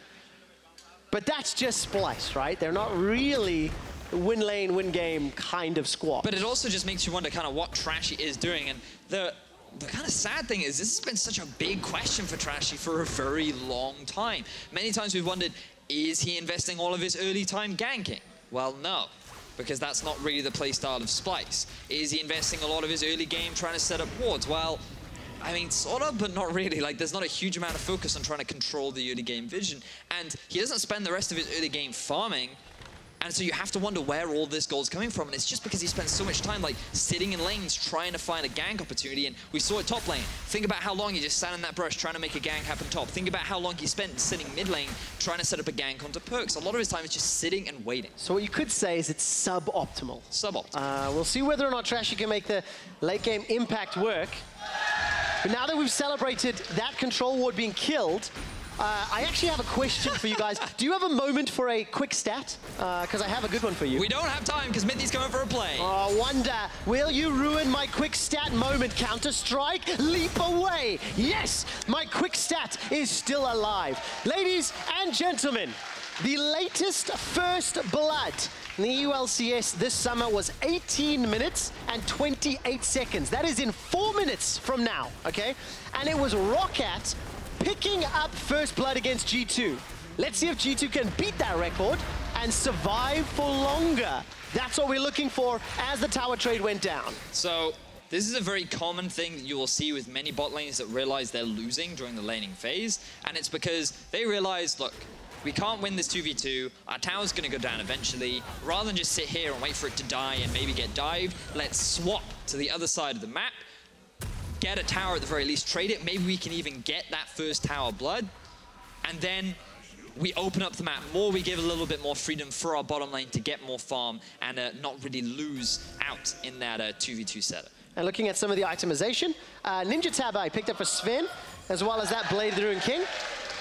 But that's just Splyce, right? They're not really win lane, win game kind of squad. But it also just makes you wonder kind of what Trashy is doing. And the kind of sad thing is this has been such a big question for Trashy for a very long time. Many times we've wondered, is he investing all of his early time ganking? Well, no, because that's not really the play style of Splyce. Is he investing a lot of his early game trying to set up wards? Well, I mean, sort of, but not really. Like, there's not a huge amount of focus on trying to control the early game vision. And he doesn't spend the rest of his early game farming. And so you have to wonder where all this gold's coming from. And it's just because he spends so much time, like, sitting in lanes trying to find a gank opportunity. And we saw it top lane. Think about how long he just sat in that brush trying to make a gank happen top. Think about how long he spent sitting mid lane trying to set up a gank onto Perkz. A lot of his time is just sitting and waiting. So what you could say is it's suboptimal. Suboptimal. We'll see whether or not Trashy can make the late game impact work. But now that we've celebrated that control ward being killed, I actually have a question for you guys. Do you have a moment for a quick stat? Because I have a good one for you. We don't have time because Mithy's coming for a play. Oh, Wunder, will you ruin my quick stat moment? Counter-Strike, leap away. Yes, my quick stat is still alive. Ladies and gentlemen, the latest first blood in the EU LCS this summer was 18 minutes and 28 seconds. That is in 4 minutes from now, okay? And it was Roccat picking up first blood against G2. Let's see if G2 can beat that record and survive for longer. That's what we're looking for as the tower trade went down. So this is a very common thing that you will see with many bot lanes that realize they're losing during the laning phase. And it's because they realize, look, we can't win this 2v2, our tower's gonna go down eventually. Rather than just sit here and wait for it to die and maybe get dived, let's swap to the other side of the map, get a tower at the very least, trade it, maybe we can even get that first tower blood, and then we open up the map more, we give a little bit more freedom for our bottom lane to get more farm and not really lose out in that 2v2 setup. And looking at some of the itemization, Ninja Tab I picked up for Zven, as well as that Blade of the Rune King.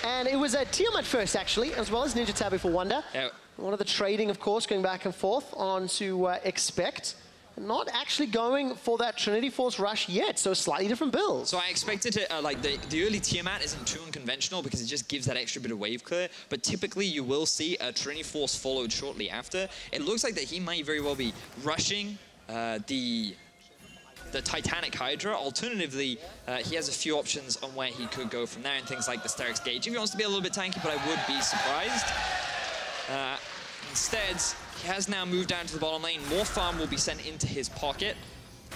And it was a Tiamat first, actually, as well as Ninja Tab for Wunder. Yeah. One of the trading, of course, going back and forth on to Expect. Not actually going for that Trinity Force rush yet, so slightly different builds. So I expected to, like, the early Tiamat isn't too unconventional because it just gives that extra bit of wave clear, but typically you will see a Trinity Force followed shortly after. It looks like that he might very well be rushing the Titanic Hydra. Alternatively, he has a few options on where he could go from there and things like the Sterix Gauge if he wants to be a little bit tanky, but I would be surprised. Instead, he has now moved down to the bottom lane. More farm will be sent into his pocket.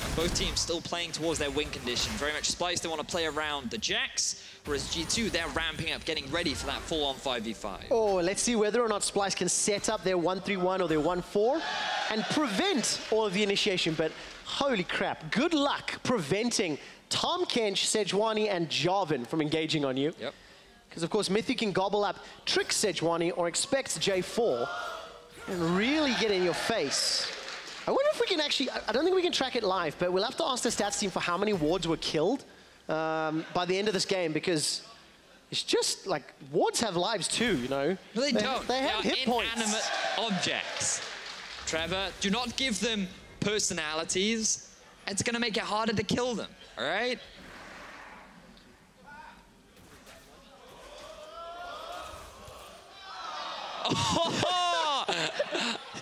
And both teams still playing towards their win condition. Very much Splyce, they want to play around the Jax, whereas G2, they're ramping up, getting ready for that full-on 5v5. Oh, let's see whether or not Splyce can set up their 1-3-1 or their 1-4 and prevent all of the initiation. But holy crap, good luck preventing Tahm, Kench, Sejuani, and Jarvan from engaging on you. Yep. Because, of course, Mithy can gobble up, trick Sejuani, or expects J4 and really get in your face. I wonder if we can actually, I don't think we can track it live, but we'll have to ask the stats team for how many wards were killed by the end of this game, because it's just like, wards have lives too, you know? No, they don't. They have hit points. Inanimate objects. Trevor, do not give them personalities. It's going to make it harder to kill them, all right? Oh,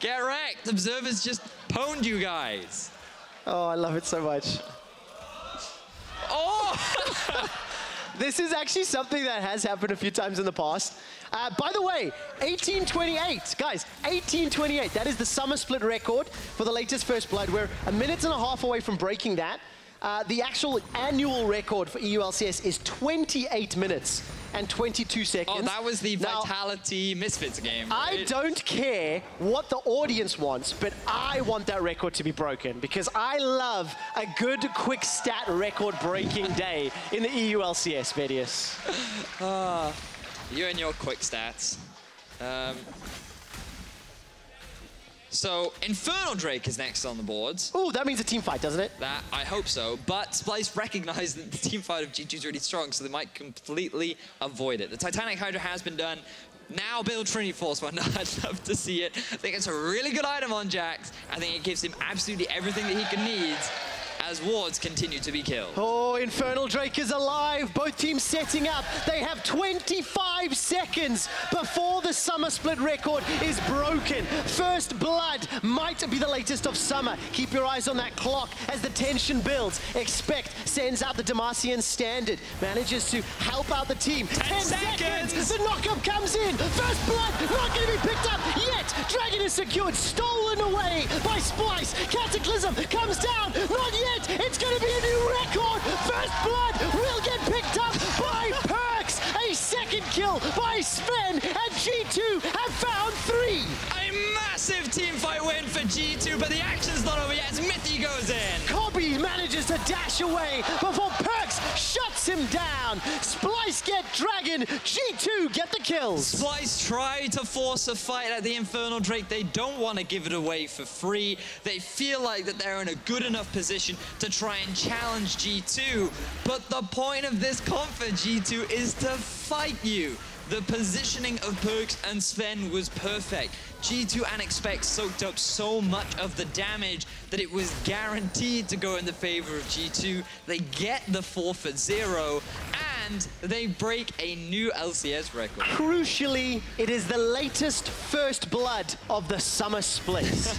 get wrecked. Observers just pwned you guys. Oh, I love it so much. Oh! This is actually something that has happened a few times in the past. By the way, 1828, guys, 1828. That is the summer split record for the latest First Blood. We're a minute and a half away from breaking that. The actual annual record for EU LCS is 28 minutes and 22 seconds. Oh, that was the Now, Vitality Misfits game. I don't care what the audience wants, but I want that record to be broken because I love a good quick stat record-breaking day in the EU LCS, Vedius. You and your quick stats. So, Infernal Drake is next on the boards. Oh, that means a team fight, doesn't it? That, I hope so. But Splyce recognized that the team fight of G2 is really strong, so they might completely avoid it. The Titanic Hydra has been done. Now build Trinity Force Wonder. I'd love to see it. I think it's a really good item on Jax. I think it gives him absolutely everything that he can need as wards continue to be killed. Oh, Infernal Drake is alive. Both teams setting up. They have 25 seconds before the summer split record is broken. First blood might be the latest of summer. Keep your eyes on that clock as the tension builds. Expect sends out the Demacian standard. Manages to help out the team. 10 seconds. The knockup comes in. First blood not going to be picked up yet. Dragon is secured. Stolen away by Splyce. Cataclysm comes down. Not yet. It's going to be a new record. First blood will get picked up by Perkz. A second kill by Zven, and G2 have found 3. A massive teamfight win for G2, but the action's not over yet as Mithy goes in. Kobbe manages to dash away before Perkz shuts him down. Splyce get Dragon, G2 get the kills. Splyce tried to force a fight at the Infernal Drake. They don't want to give it away for free. They feel like that they're in a good enough position to try and challenge G2. But the point of this comp for G2 is to fight you. The positioning of Perkz and Zven was perfect. G2 and Expect soaked up so much of the damage that it was guaranteed to go in the favor of G2. They get the 4-0, and they break a new LCS record. Crucially, it is the latest first blood of the summer split.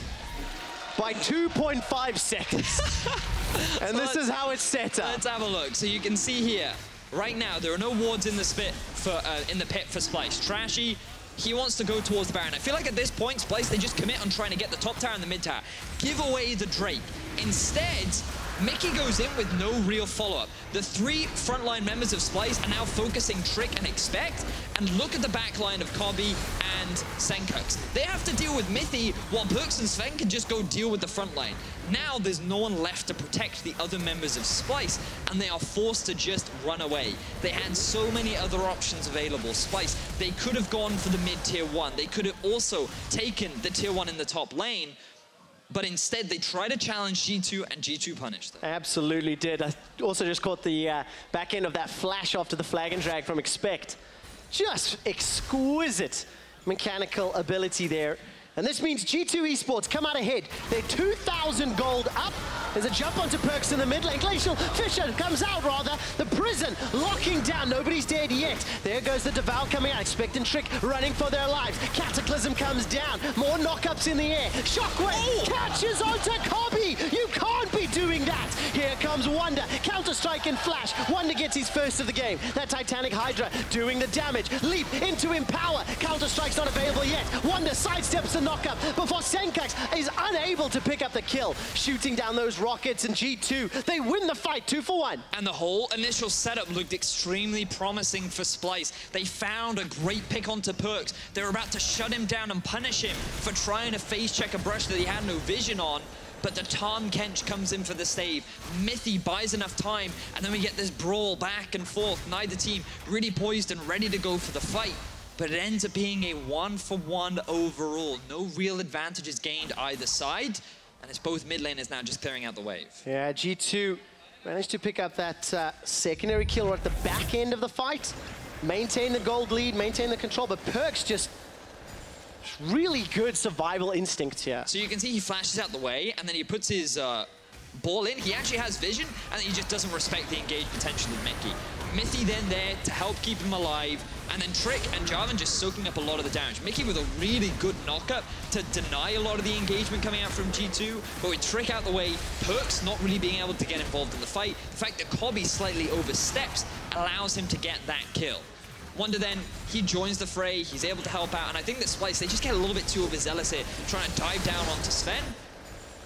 By 2.5 seconds. And this is how it's set up. Let's have a look. So you can see here, right now, there are no wards in the pit for Splyce. Trashy, he wants to go towards the Baron. I feel like at this point, Splyce, they just commit on trying to get the top tower and the mid tower. Give away the Drake. Instead, Mikyx goes in with no real follow-up. The 3 frontline members of Splyce are now focusing Trick and Expect, and look at the backline of Kobbe and Sencux. They have to deal with Mithy, while Perkz and Zven can just go deal with the frontline. Now there's no one left to protect the other members of Splyce, and they are forced to just run away. They had so many other options available. Splyce, they could have gone for the mid-tier 1. They could have also taken the tier 1 in the top lane, but instead, they try to challenge G2, and G2 punished them. Absolutely did. I also just caught the back end of that flash after the flag and drag from Expect. Just exquisite mechanical ability there. And this means G2 Esports come out ahead. They're 2,000 gold up. There's a jump onto Perkz in the mid lane. Glacial Fisher comes out, rather. The prison locking down. Nobody's dead yet. There goes the Devour coming out. Expectant Trick running for their lives. Cataclysm comes down. More knockups in the air. Shockwave catches onto Kobbe. You can't be doing that. Here comes Wunder. Counter-strike and flash. Wunder gets his first of the game. That Titanic Hydra doing the damage. Leap into Empower. Counter-strike's not available yet. Wunder sidesteps the knockup before Sencux is unable to pick up the kill. Shooting down those rockets, and G2, they win the fight 2-for-1. And the whole initial setup looked extremely promising for Splyce. They found a great pick onto Perkz. They were about to shut him down and punish him for trying to face check a brush that he had no vision on. But the Tahm Kench comes in for the save. Mithy buys enough time, and then we get this brawl back and forth. Neither team really poised and ready to go for the fight. But it ends up being a 1-for-1 overall. No real advantages gained either side. And it's both mid laners now just clearing out the wave. Yeah, G2 managed to pick up that secondary kill at the back end of the fight. Maintain the gold lead, maintain the control, but Perkz just really good survival instinct here. So you can see he flashes out the way, and then he puts his ball in. He actually has vision, and he just doesn't respect the engaged potential of Mikyx. Mithy then there to help keep him alive, and then Trick and Jarvan just soaking up a lot of the damage. Mikyx with a really good knockup to deny a lot of the engagement coming out from G2, but with Trick out the way, Perkz not really being able to get involved in the fight. The fact that Kobbe slightly oversteps allows him to get that kill. Wunder then, he joins the fray, he's able to help out, and I think that Splyce, they just get a little bit too overzealous here, trying to dive down onto Zven.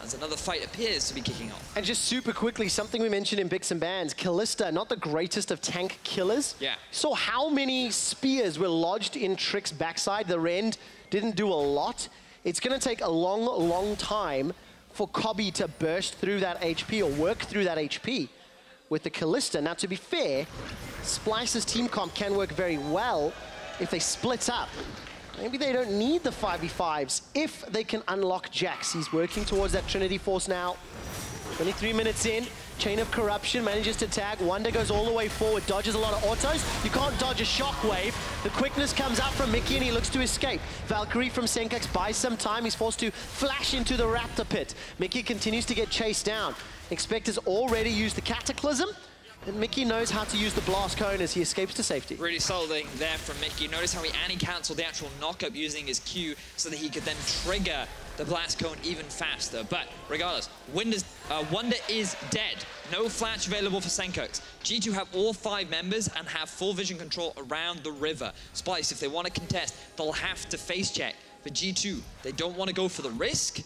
as another fight appears to be kicking off. And just super quickly, something we mentioned in Bix and Bands, Kalista, not the greatest of tank killers. Yeah. Saw how many spears were lodged in Trick's backside. The Rend didn't do a lot. It's going to take a long, long time for Kobbe to burst through that HP or work through that HP with the Kalista. Now, to be fair, Splyce's team comp can work very well if they split up. Maybe they don't need the 5v5s if they can unlock Jax. He's working towards that Trinity Force now. 23 minutes in, Chain of Corruption manages to tag. Wunder goes all the way forward, dodges a lot of autos. You can't dodge a shockwave. The quickness comes out from Mithy and he looks to escape. Valkyrie from Sencux buys some time. He's forced to flash into the Raptor pit. Mithy continues to get chased down. Expector's already used the Cataclysm. And Mithy knows how to use the Blast Cone as he escapes to safety. Really solid thing there from Mithy. Notice how he anti-cancelled the actual knockup using his Q so that he could then trigger the Blast Cone even faster. But regardless, Wunder is dead. No flash available for Sencux. G2 have all 5 members and have full vision control around the river. Splyce, if they want to contest, they'll have to face check. For G2, they don't want to go for the risk.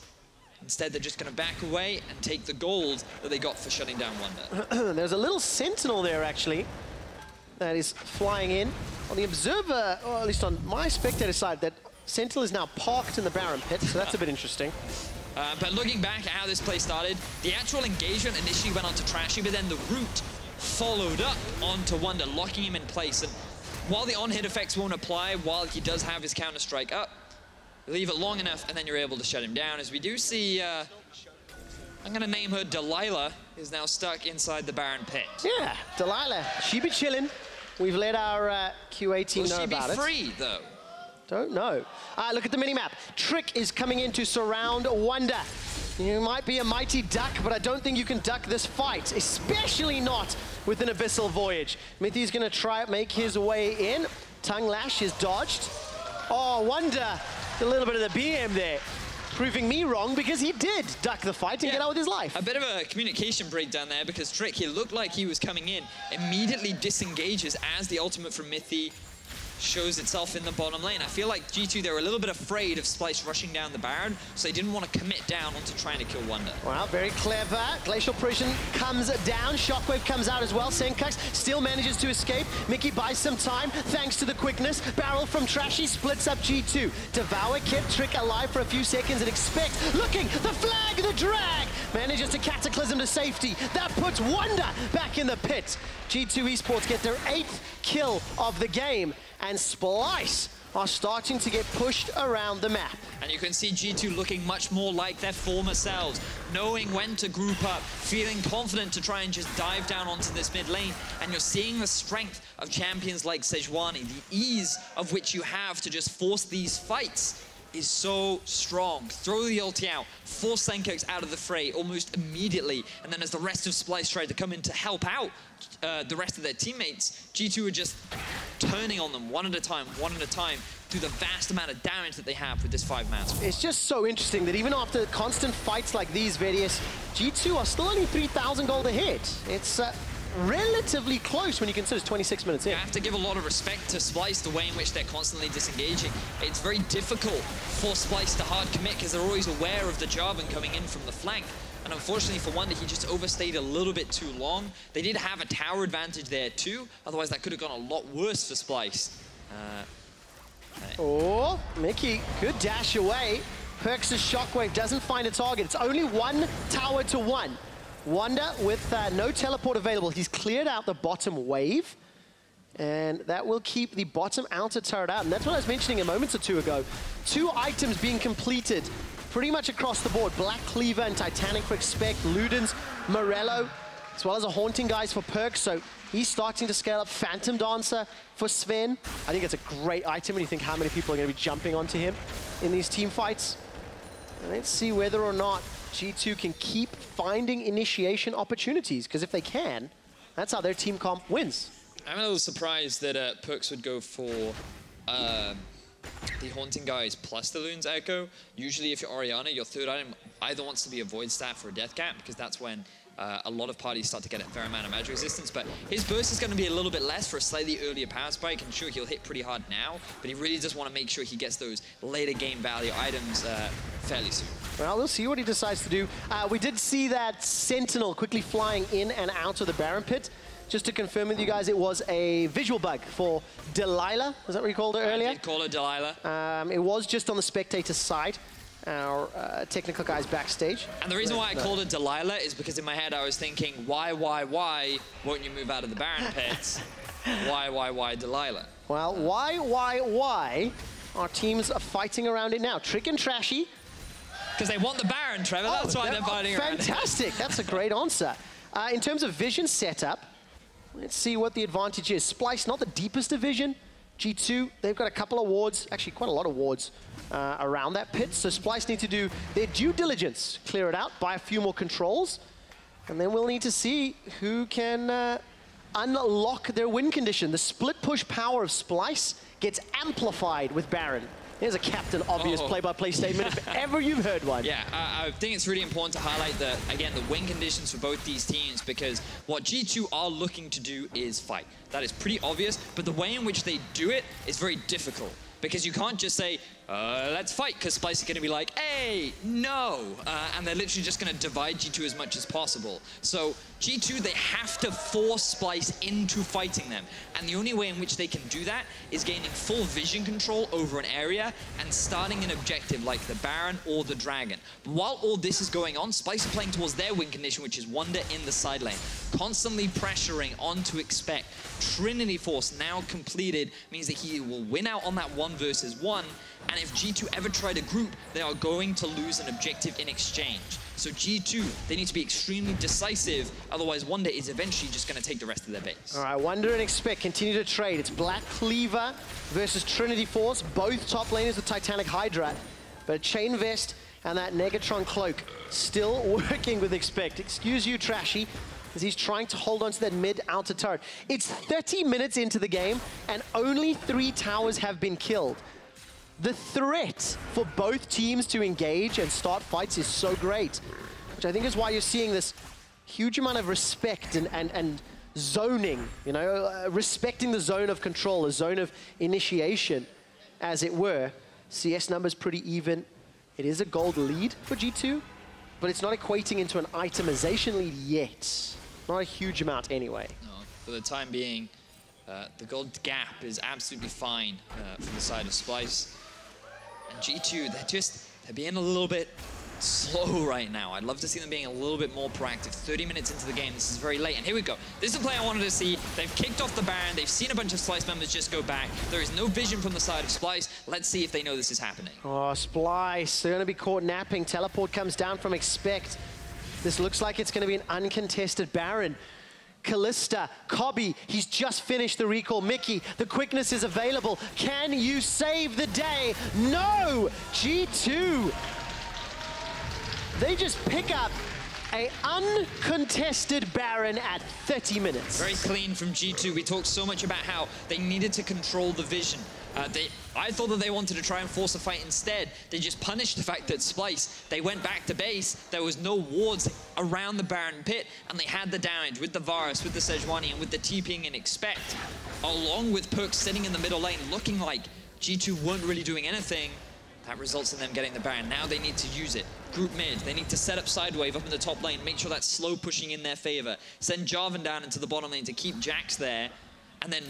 Instead, they're just going to back away and take the gold that they got for shutting down Wunder. There's a little Sentinel there, actually, that is flying in. On the Observer, or at least on my spectator side, that Sentinel is now parked in the Baron pit, so that's a bit interesting. But looking back at how this play started, the actual engagement initially went onto Trashy, but then the root followed up onto Wunder, locking him in place. And while the on-hit effects won't apply, while he does have his counter-strike up, leave it long enough, and then you're able to shut him down. As we do see, I'm going to name her Delilah, is now stuck inside the Baron pit. Yeah, Delilah, she be chilling. We've let our QA team know about it. Will she be free, though? Don't know. Look at the minimap. Trick is coming in to surround Wunder. You might be a mighty duck, but I don't think you can duck this fight, especially not with an Abyssal Voyage. Mithy's going to try to make his way in. Tongue Lash is dodged. Oh, Wunder. A little bit of the BM there, proving me wrong because he did duck the fight and get out with his life. A bit of a communication breakdown there because Trick, he looked like he was coming in, immediately disengages as the ultimate from Mithy shows itself in the bottom lane. I feel like G2, they were a little bit afraid of Splyce rushing down the Baron, so they didn't want to commit down onto trying to kill Wunder. Well, very clever. Glacial Prison comes down. Shockwave comes out as well. Sencux still manages to escape. Mithy buys some time thanks to the quickness. Barrel from Trashy splits up G2. Devour kept Trick alive for a few seconds and expect. Looking, the flag, the drag. Manages to Cataclysm to safety. That puts Wunder back in the pit. G2 Esports get their 8th kill of the game. And Splyce are starting to get pushed around the map. And you can see G2 looking much more like their former selves, knowing when to group up, feeling confident to try and just dive down onto this mid lane. And you're seeing the strength of champions like Sejuani, the ease of which you have to just force these fights is so strong. Throw the ulti out, force Sencux out of the fray almost immediately, and then as the rest of Splyce tried to come in to help out the rest of their teammates, G2 are just turning on them one at a time, through the vast amount of damage that they have with this 5-man squad. It's just so interesting that even after constant fights like these, Vedius, G2 are still only 3,000 gold ahead. It's relatively close when you consider it's 26 minutes in. You have to give a lot of respect to Splyce, the way in which they're constantly disengaging. It's very difficult for Splyce to hard commit because they're always aware of the Jarvan coming in from the flank. And unfortunately for Wunder, he just overstayed a little bit too long. They did have a tower advantage there too, otherwise that could have gone a lot worse for Splyce. Oh, Mithy, good dash away. Perkz' Shockwave doesn't find a target. It's only 1 tower to 1. Wunder with no teleport available. He's cleared out the bottom wave. And that will keep the bottom outer turret out. And that's what I was mentioning a moment or two ago. 2 items being completed pretty much across the board. Black Cleaver and Titanic for Expect, Ludens, Morello, as well as a Haunting Guys for Perkz. So he's starting to scale up. Phantom Dancer for Zven. I think it's a great item when you think how many people are going to be jumping onto him in these team fights. And let's see whether or not G2 can keep finding initiation opportunities, because if they can, that's how their team comp wins. I'm a little surprised that Perkz would go for the Haunting Guys plus the Loon's Echo. Usually if you're Orianna, your third item either wants to be a Void Staff or a Death Cap, because that's when a lot of parties start to get a fair amount of magic resistance. But his burst is going to be a little bit less for a slightly earlier power spike, and sure, he'll hit pretty hard now, but he really just want to make sure he gets those later game value items fairly soon. Well, we'll see what he decides to do. We did see that Sentinel quickly flying in and out of the Baron pit. Just to confirm with you guys, it was a visual bug for Delilah. Was that what you called her earlier? I did call her Delilah. It was just on the spectator side. Our technical guys backstage. And the reason why I called her Delilah is because in my head I was thinking, why won't you move out of the Baron pits? Why, Delilah? Well, why? Our teams are fighting around it now. Trick and Trashy. Because they want the Baron, Trevor. That's why they're fighting around it. Fantastic. That's a great answer. In terms of vision setup, let's see what the advantage is. Splyce, not the deepest of vision. G2, they've got a couple of wards, actually quite a lot of wards around that pit. So Splyce need to do their due diligence, clear it out, buy a few more controls, and then we'll need to see who can unlock their win condition. The split push power of Splyce gets amplified with Baron. There's a Captain Obvious play-by-play statement if ever you've heard one. Yeah, I think it's really important to highlight the win conditions for both these teams, because what G2 are looking to do is fight. That is pretty obvious, but the way in which they do it is very difficult, because you can't just say, let's fight, because Splyce is going to be like, hey, no. And they're literally just going to divide G2 as much as possible. So G2, they have to force Splyce into fighting them. And the only way in which they can do that is gaining full vision control over an area and starting an objective like the Baron or the Dragon. But while all this is going on, Splyce are playing towards their win condition, which is Wunder in the side lane. Constantly pressuring on to expect. Trinity Force now completed means that he will win out on that 1 versus 1. And if G2 ever try to group, they are going to lose an objective in exchange. So G2, they need to be extremely decisive, otherwise Wunder is eventually just going to take the rest of their base. All right, Wunder and Expect continue to trade. It's Black Cleaver versus Trinity Force, both top laners with Titanic Hydra. But Chain Vest and that Negatron Cloak still working with Expect. Excuse you, Trashy, as he's trying to hold on to that mid-outer turret. It's 30 minutes into the game, and only 3 towers have been killed. The threat for both teams to engage and start fights is so great, which I think is why you're seeing this huge amount of respect and zoning, you know, respecting the zone of control, a zone of initiation, as it were. CS numbers pretty even. It is a gold lead for G2, but it's not equating into an itemization lead yet. Not a huge amount anyway. No, for the time being, the gold gap is absolutely fine from the side of Splyce. And G2, they're being a little bit slow right now. I'd love to see them being a little bit more proactive. 30 minutes into the game, this is very late. And here we go. This is a play I wanted to see. They've kicked off the Baron. They've seen a bunch of Splyce members just go back. There is no vision from the side of Splyce. Let's see if they know this is happening. Oh, Splyce, they're going to be caught napping. Teleport comes down from Expect. This looks like it's going to be an uncontested Baron. Kalista, Kobbe, he's just finished the recall. Mithy, the quickness is available. Can you save the day? No! G2, they just pick up an uncontested Baron at 30 minutes. Very clean from G2. We talked so much about how they needed to control the vision. I thought that they wanted to try and force a fight instead. They just punished the fact that Splyce, they went back to base, there was no wards around the Baron pit, and they had the damage with the Varus, with the Sejuani, and with the TPing and Expect, along with Perkz sitting in the middle lane, looking like G2 weren't really doing anything. That results in them getting the Baron. Now they need to use it. Group mid, they need to set up Sidewave up in the top lane, make sure that's slow pushing in their favor. Send Jarvan down into the bottom lane to keep Jax there, and then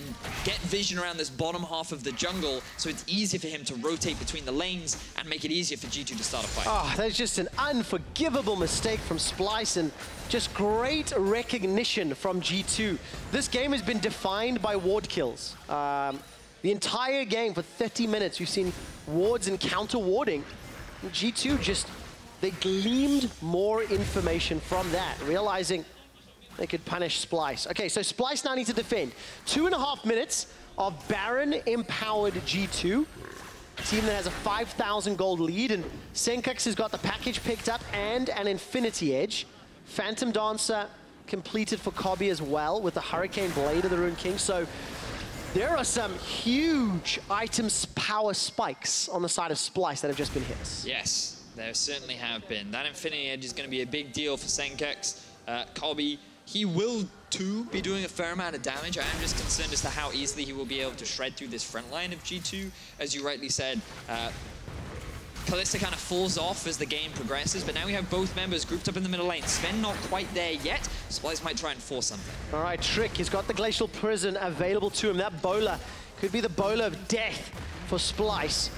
get vision around this bottom half of the jungle so it's easier for him to rotate between the lanes and make it easier for G2 to start a fight. Oh, that's just an unforgivable mistake from Splyce, and just great recognition from G2. This game has been defined by ward kills. The entire game for 30 minutes, you've seen wards and counter warding. And G2 just, they gleaned more information from that, realizing they could punish Splyce. Okay, so Splyce now needs to defend. 2.5 minutes of Baron-empowered G2. A team that has a 5,000 gold lead, and Sencux has got the package picked up and an Infinity Edge. Phantom Dancer completed for Kobbe as well with the Hurricane Blade of the Rune King. So there are some huge items power spikes on the side of Splyce that have just been hit. Yes, there certainly have been. That Infinity Edge is going to be a big deal for Sencux. Kobbe, he will too be doing a fair amount of damage. I am just concerned as to how easily he will be able to shred through this front line of G2. As you rightly said, Kalista kind of falls off as the game progresses, but now we have both members grouped up in the middle lane. Zven not quite there yet. Splyce might try and force something. All right, Trick, he's got the Glacial Prison available to him. That bowler could be the bowler of death for Splyce.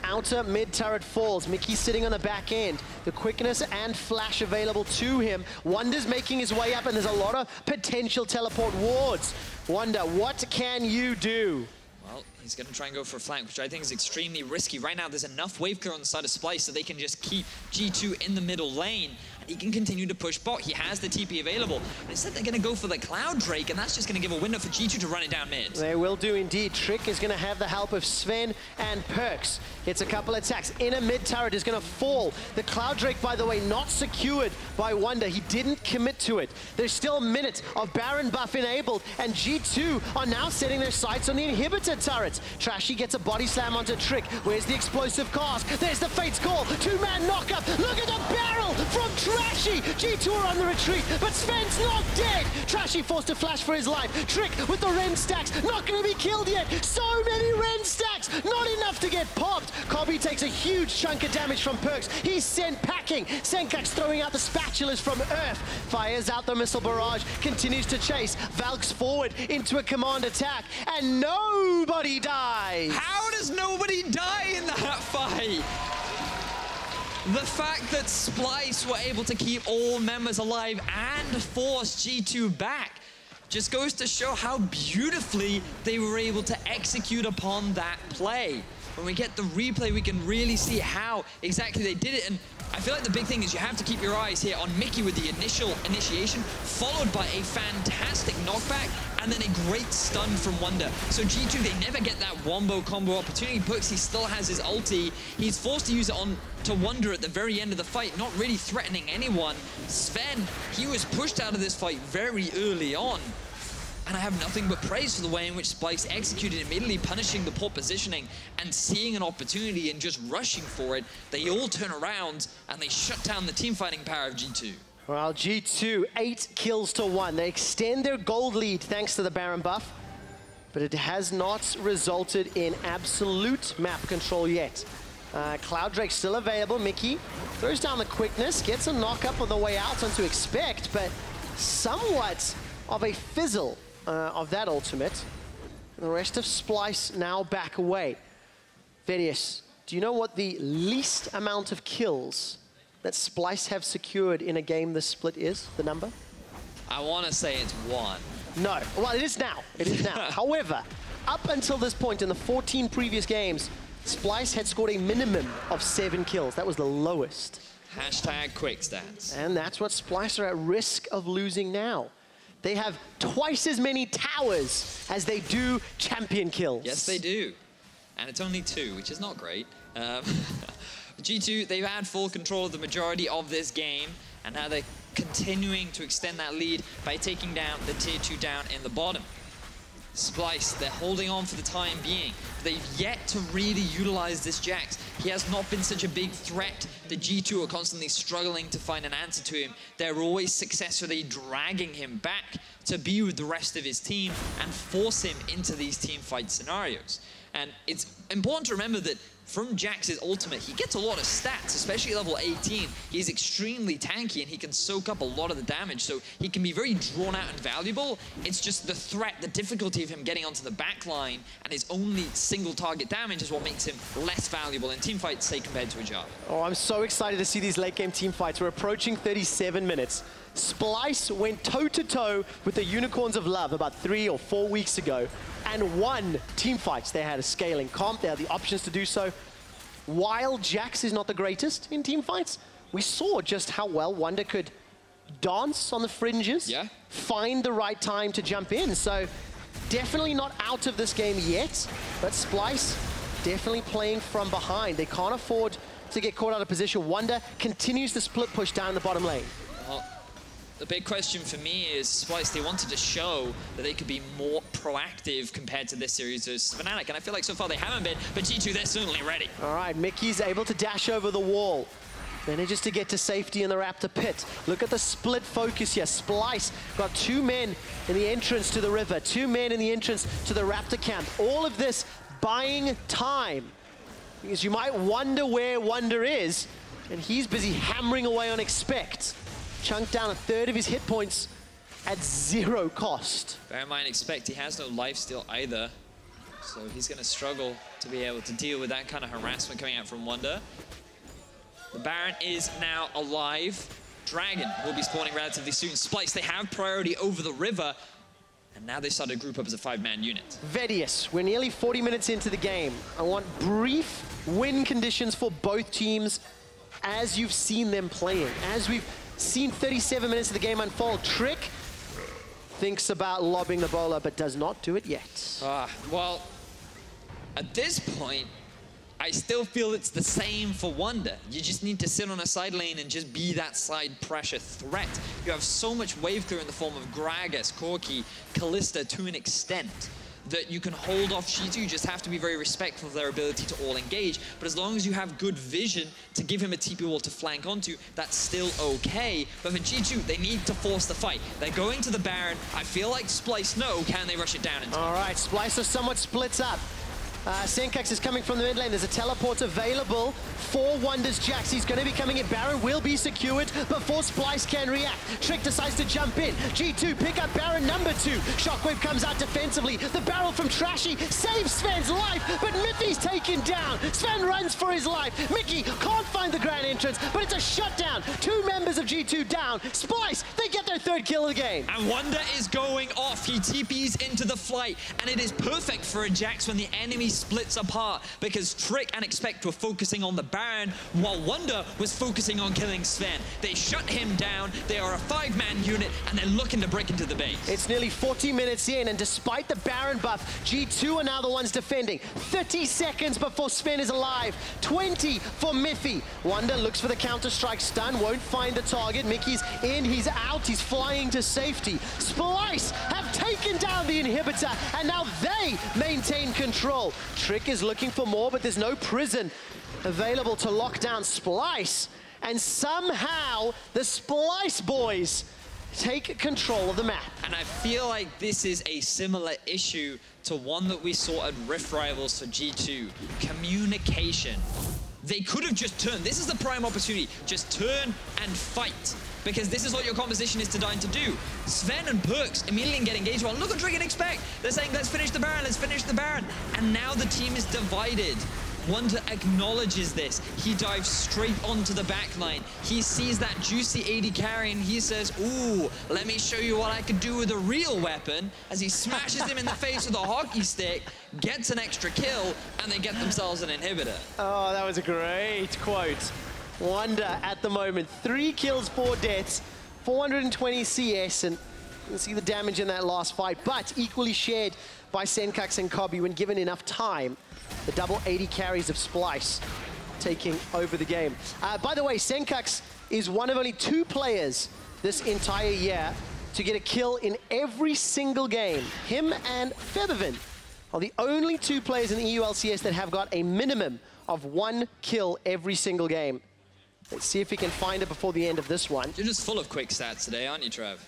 Outer mid turret falls. Mikyx sitting on the back end. The quickness and flash available to him. Wunder's making his way up, and there's a lot of potential teleport wards. Wunder, what can you do? Well, he's going to try and go for a flank, which I think is extremely risky. Right now, there's enough wave clear on the side of Splyce so they can just keep G2 in the middle lane, and he can continue to push bot. He has the TP available. And instead, they're going to go for the Cloud Drake, and that's just going to give a window for G2 to run it down mid. They will do indeed. Trick is going to have the help of Zven and Perkz. Gets a couple attacks. Inner mid turret is going to fall. The Cloud Drake, by the way, not secured by Wunder. He didn't commit to it. There's still a minute of Baron buff enabled, and G2 are now setting their sights on the inhibitor turrets. Trashy gets a body slam onto Trick. Where's the explosive cast? There's the Fate's Call. Two-man knockup. Look at the barrel from Trashy. G2 are on the retreat, but Sven's not dead. Trashy forced to flash for his life. Trick with the Ren stacks. Not going to be killed yet. So many Ren stacks. Not enough to get popped. Kobbe takes a huge chunk of damage from Perkz. He's sent packing. Sencux throwing out the spatulas from Earth. Fires out the missile barrage. Continues to chase. Valks forward into a command attack. And nobody dies. How does nobody die in that fight? The fact that Splyce were able to keep all members alive and force G2 back just goes to show how beautifully they were able to execute upon that play. When we get the replay, we can really see how exactly they did it. And I feel like the big thing is you have to keep your eyes here on Mithy with the initial initiation, followed by a fantastic knockback, and then a great stun from Wunder. So G2, they never get that wombo combo opportunity. Perkz, he still has his ulti. He's forced to use it on to Wunder at the very end of the fight, not really threatening anyone. Zven, he was pushed out of this fight very early on. And I have nothing but praise for the way in which Splyce executed, immediately punishing the poor positioning and seeing an opportunity and just rushing for it. They all turn around and they shut down the team fighting power of G2. Well, G2, 8 kills to 1. They extend their gold lead thanks to the Baron buff, but it has not resulted in absolute map control yet. Cloud Drake still available. Mithy throws down the quickness, gets a knock up on the way out onto Expect, but somewhat of a fizzle of that ultimate. And the rest of Splyce now back away. Vedius, do you know what the least amount of kills that Splyce have secured in a game this split is, the number? I want to say it's 1. No. Well, it is now. It is now. However, up until this point in the 14 previous games, Splyce had scored a minimum of 7 kills. That was the lowest. Hashtag quick stats. And that's what Splyce are at risk of losing now. They have twice as many towers as they do champion kills. Yes, they do. And it's only 2, which is not great. G2, they've had full control of the majority of this game, and now they're continuing to extend that lead by taking down the tier 2 down in the bottom. Splyce, they're holding on for the time being. They've yet to really utilize this Jax. He has not been such a big threat. The G2 are constantly struggling to find an answer to him. They're always successfully dragging him back to be with the rest of his team and force him into these team fight scenarios. And it's important to remember that from Jax's ultimate, he gets a lot of stats, especially level 18. He's extremely tanky and he can soak up a lot of the damage, so he can be very drawn out and valuable. It's just the threat, the difficulty of him getting onto the back line and his only single target damage is what makes him less valuable in team fights, say, compared to a Jarvan. Oh, I'm so excited to see these late game team fights. We're approaching 37 minutes. Splyce went toe-to-toe with the Unicorns of Love about 3 or 4 weeks ago and won team fights. They had a scaling comp, they had the options to do so. While Jax is not the greatest in team fights, we saw just how well Wunder could dance on the fringes, find the right time to jump in. So definitely not out of this game yet, but Splyce definitely playing from behind. They can't afford to get caught out of position. Wunder continues the split push down the bottom lane. Well, the big question for me is Splyce, they wanted to show that they could be more proactive compared to this series as Fnatic, and I feel like so far they haven't been, but G2, they're certainly ready. All right, Miky's able to dash over the wall. Manages to get to safety in the Raptor pit. Look at the split focus here. Splyce got 2 men in the entrance to the river, 2 men in the entrance to the Raptor camp. All of this buying time. because you might wonder where Wunder is, and he's busy hammering away on Expect. Chunked down a third of his hit points at 0 cost. Bear in mind, Expect, he has no lifesteal either, so he's going to struggle to be able to deal with that kind of harassment coming out from Wunder. The Baron is now alive. Dragon will be spawning relatively soon. Splyce, they have priority over the river, and now they start to group up as a 5-man unit. Vedius, we're nearly 40 minutes into the game. I want brief win conditions for both teams as you've seen them playing. As we've seen 37 minutes of the game unfold, Trick thinks about lobbing the bowler, but does not do it yet. Well, at this point, I still feel it's the same for Wunder. You just need to sit on a side lane and just be that side pressure threat. You have so much wave clear in the form of Gragas, Corki, Kalista to an extent that you can hold off G2. You just have to be very respectful of their ability to all engage. But as long as you have good vision to give him a TP wall to flank onto, that's still okay. But for G2, they need to force the fight. They're going to the Baron. I feel like Splyce know, can they rush it down in time? All right, Splyce are somewhat splits up. Sencux is coming from the mid lane. There's a teleport available for Wunder's Jax. He's going to be coming in. Baron will be secured before Splyce can react. Trick decides to jump in. G2 pick up Baron number 2. Shockwave comes out defensively. The barrel from Trashy saves Zven's life, but Mithy's taken down. Zven runs for his life. Mikyx can't find the grand entrance, but it's a shutdown. 2 members of G2 down. Splyce, they get their 3rd kill of the game. And Wunder is going off. He TPs into the flight, and it is perfect for a Jax when the enemy splits apart, because Trick and Expect were focusing on the Baron while Wunder was focusing on killing Zven. They shut him down. They are a 5-man unit, and they're looking to break into the base. It's nearly 40 minutes in, and despite the Baron buff, G2 are now the ones defending. 30 seconds before Zven is alive. 20 for Mithy. Wunder looks for the counter-strike stun, won't find the target. Mikyx's in, he's out, he's flying to safety. Splyce have taken down the inhibitor, and now they maintain control. Trick is looking for more, but there's no prison available to lock down Splyce. And somehow, the Splyce boys take control of the map. And I feel like this is a similar issue to one that we saw at Rift Rivals for G2. Communication. They could have just turned. This is the prime opportunity. Just turn and fight, because this is what your composition is designed to do. Zven and Perkz immediately get engaged. Well, look at Trick and Expect. They're saying, let's finish the Baron, let's finish the Baron. And now the team is divided. Wunder acknowledges this. He dives straight onto the backline. He sees that juicy AD carry, and he says, ooh, let me show you what I can do with a real weapon, as he smashes him in the face with a hockey stick, gets an extra kill, and they get themselves an inhibitor. Oh, that was a great quote. Wunder at the moment, 3 kills, 4 deaths, 420 CS, and you can see the damage in that last fight, but equally shared by Sencux and Kobbe when given enough time. The double 80 carries of Splyce taking over the game. By the way, Sencux is one of only 2 players this entire year to get a kill in every single game. Him and Feathervin are the only 2 players in the EU LCS that have got a minimum of 1 kill every single game. Let's see if we can find it before the end of this one. You're just full of quick stats today, aren't you, Trev?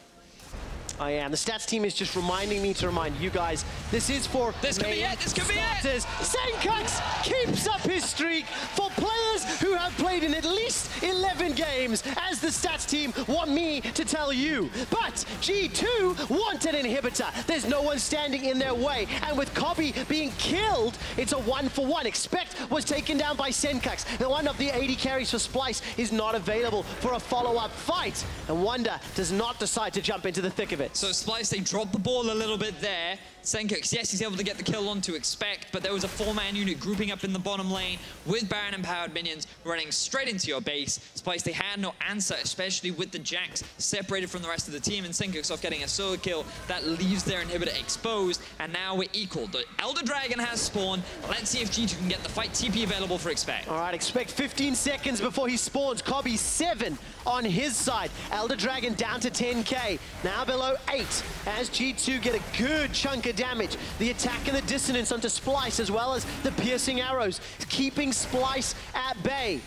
I am. The stats team is just reminding me to remind you guys, this is for This could be it, this could be it! Sencux keeps up his streak for players who have played in at least 11 games, as the stats team want me to tell you. But G2 want an inhibitor. There's no one standing in their way. And with Kobbe being killed, it's a 1-for-1. Expect was taken down by Sencux. The one of the 80 carries for Splyce is not available for a follow-up fight. And Wunder does not decide to jump into the thick of it. So Splyce, they dropped the ball a little bit there. Sencux, yes, he's able to get the kill on to Expect, but there was a 4-man unit grouping up in the bottom lane with Baron empowered minions running straight into your base. Splyce, they had no answer, especially with the Jax separated from the rest of the team, and Sencux off getting a solo kill. That leaves their inhibitor exposed, and now we're equal. The Elder Dragon has spawned. Let's see if G2 can get the fight TP available for Expect. All right, Expect 15 seconds before he spawns. Kobbe 7 on his side. Elder Dragon down to 10k. Now below 8 as G2 get a good chunk of damage. The attack and the dissonance onto Splyce, as well as the piercing arrows, keeping Splyce at bay.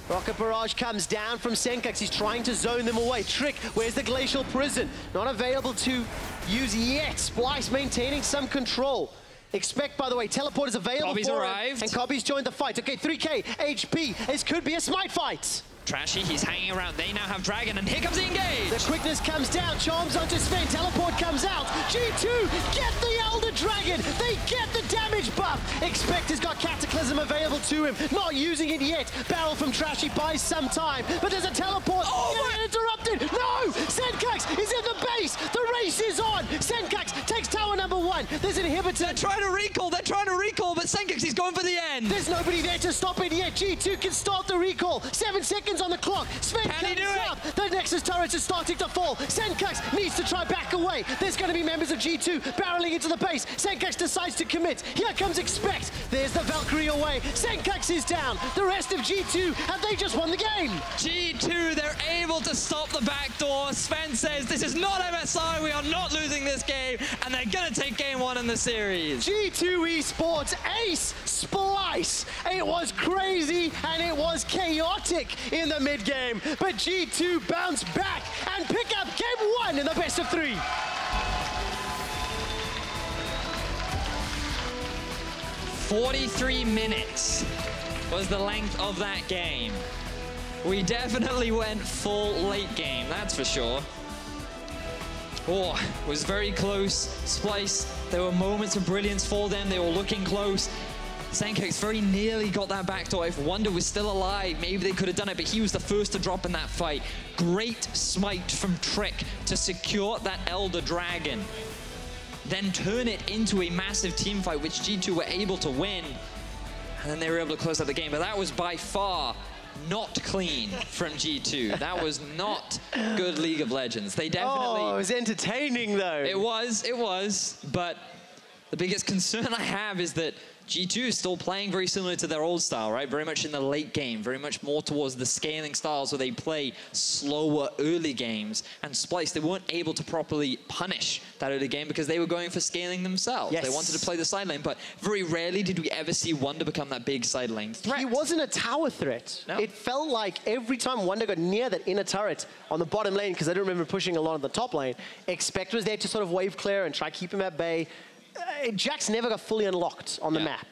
Rocket Barrage comes down from Sencux. He's trying to zone them away. Trick, where's the Glacial Prison? Not available to use yet. Splyce maintaining some control. Expect, by the way, teleport is available Kobbe's for him, arrived. and Kobbe's joined the fight. Okay, 3k HP. This could be a smite fight. Trashy, he's hanging around. They now have Dragon, and here comes the engage. The quickness comes down. Charms onto Zven. Teleport comes out. G2 get the Elder Dragon. They get the damage buff. Expect has got Cataclysm available to him. Not using it yet. Barrel from Trashy buys some time. But there's a teleport. Oh, interrupted. No! Sencux is in the base. The race is on. Sencux takes tower number 1. There's an inhibitor. They're trying to recall. They're trying to recall, but Sencux is going for the end. There's nobody there to stop it yet. G2 can start the recall. 7 seconds on the clock. Sven Can he do comes it? up. The Nexus turrets are starting to fall. Sencux needs to try back away. There's going to be members of G2 barreling into the base. Sencux decides to commit. Here comes Expect. There's the Valkyrie away. Sencux is down. The rest of G2, have they just won the game? G2, they're able to stop the back door. Sven says, this is not MSI. We are not losing this game. And they're going to take game 1 in the series. G2 Esports ace Splyce. It was crazy and it was chaotic in the mid game, but G2 bounce back and pick up game 1 in the best of 3. "43 minutes was the length of that game. We definitely went full late game, that's for sure. Oh, it was very close. Splyce, there were moments of brilliance for them. They were looking close. Sencux very nearly got that backdoor. If Wunder was still alive, maybe they could have done it, but he was the first to drop in that fight. Great smite from Trick to secure that Elder Dragon. Then turn it into a massive team fight, which G2 were able to win. And then they were able to close out the game, but that was by far not clean from G2. That was not good League of Legends. They definitely... Oh, it was entertaining though. It was, but the biggest concern I have is that G2 is still playing very similar to their old style, right? Very much in the late game, very much more towards the scaling styles where they play slower early games. And Splyce, they weren't able to properly punish that early game because they were going for scaling themselves. Yes. They wanted to play the side lane, but very rarely did we ever see Wunder become that big side lane threat. He wasn't a tower threat. No. It felt like every time Wunder got near that inner turret on the bottom lane, because I don't remember pushing a lot on the top lane, Expect was there to sort of wave clear and try to keep him at bay. Jax never got fully unlocked on the map.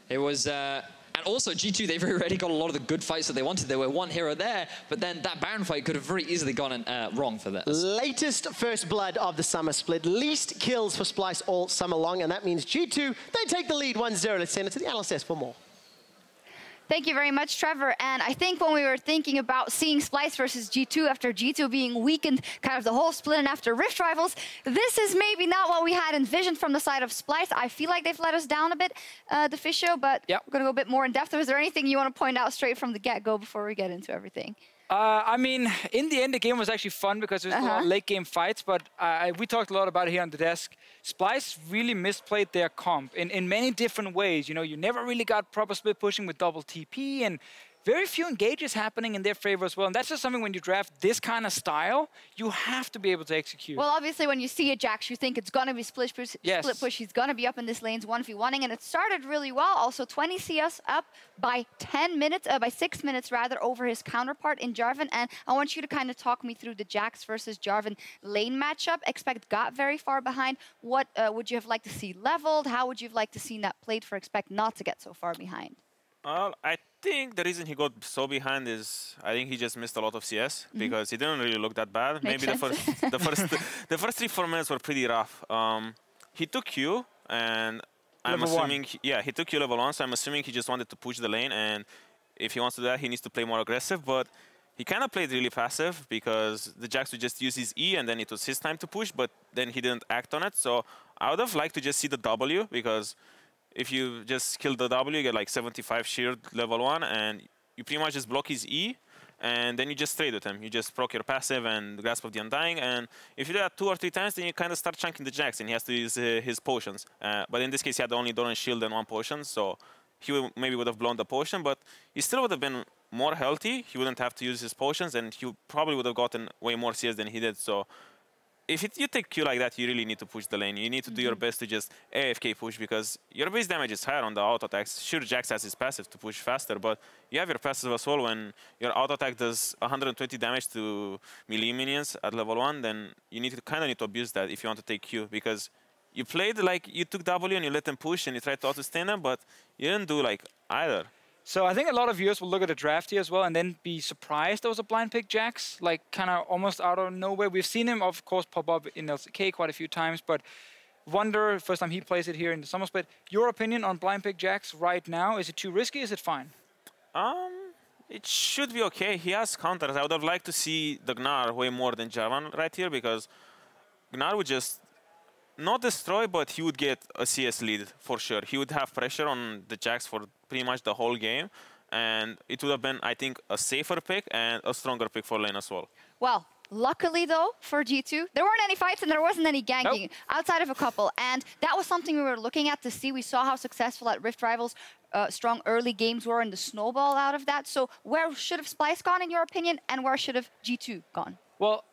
It was, and also G2, they've already got a lot of the good fights that they wanted. There were one hero there, but then that Baron fight could have very easily gone wrong for this. Latest first blood of the summer split. Least kills for Splyce all summer long, and that means G2, they take the lead 1-0. Let's send it to the Analyst for more. Thank you very much, Trevor. And I think when we were thinking about seeing Splyce versus G2 after G2 being weakened kind of the whole split and after Rift Rivals, this is maybe not what we had envisioned from the side of Splyce. I feel like they've let us down a bit, Deficio, but we're going to go a bit more in depth. Is there anything you want to point out straight from the get-go before we get into everything? I mean, in the end, the game was actually fun because there was a lot of late game fights, but we talked a lot about it here on the desk. Splyce really misplayed their comp in many different ways. You know, you never really got proper split pushing with double TP, and very few engages happening in their favor as well. And that's just something when you draft this kind of style, you have to be able to execute. Well, obviously, when you see a Jax, you think it's going to be split push. He's going to be up in this lanes 1v1ing, and it started really well. Also, 20 CS up by 10 minutes, by 6 minutes rather, over his counterpart in Jarvan. And I want you to kind of talk me through the Jax versus Jarvan lane matchup. Expect got very far behind. What would you have liked to see leveled? How would you have liked to see that played for Expect not to get so far behind? I think the reason he got so behind is I think he just missed a lot of CS because he didn't really look that bad. Maybe the first 3-4 minutes were pretty rough. He took Q, and I'm assuming he took Q level 1, so I'm assuming he just wanted to push the lane, and if he wants to do that, he needs to play more aggressive. But he kind of played really passive because the Jax would just use his E, and then it was his time to push, but then he didn't act on it. So I would have liked to just see the W, because if you just kill the W, you get like 75 shield level 1, and you pretty much just block his E, and then you just trade with him. You just proc your passive and Grasp of the Undying, and if you do that 2 or 3 times, then you kind of start chunking the Jax, and he has to use his potions. But in this case, he had only Doran Shield and 1 potion, so he maybe would have blown the potion, but he still would have been more healthy. He wouldn't have to use his potions, and he probably would have gotten way more CS than he did. So if you take Q like that, you really need to push the lane. You need to do your best to just AFK push, because your base damage is higher on the auto attacks. Sure, Jax has his passive to push faster, but you have your passive as well. When your auto attack does 120 damage to melee minions at level 1, then you need to kind of abuse that if you want to take Q, because you played like you took W and you let them push and you tried to auto-stain them, but you didn't do like either. So I think a lot of viewers will look at the draft here as well and then be surprised there was a blind pick Jax, like kind of almost out of nowhere. We've seen him, of course, pop up in LCK quite a few times, but Wunder, first time he plays it here in the summer split. Your opinion on blind pick Jax right now? Is it too risky? Is it fine? It should be okay. He has counters. I would have liked to see the Gnar way more than Jarvan right here because Gnar would just not destroy, but he would get a CS lead for sure. He would have pressure on the Jax for pretty much the whole game. And it would have been, I think, a safer pick and a stronger pick for lane as well. Well, luckily though, for G2, there weren't any fights and there wasn't any ganking outside of a couple. And that was something we were looking at to see. We saw how successful at Rift Rivals strong early games were and the snowball out of that. So where should have Splyce gone in your opinion and where should have G2 gone? Well,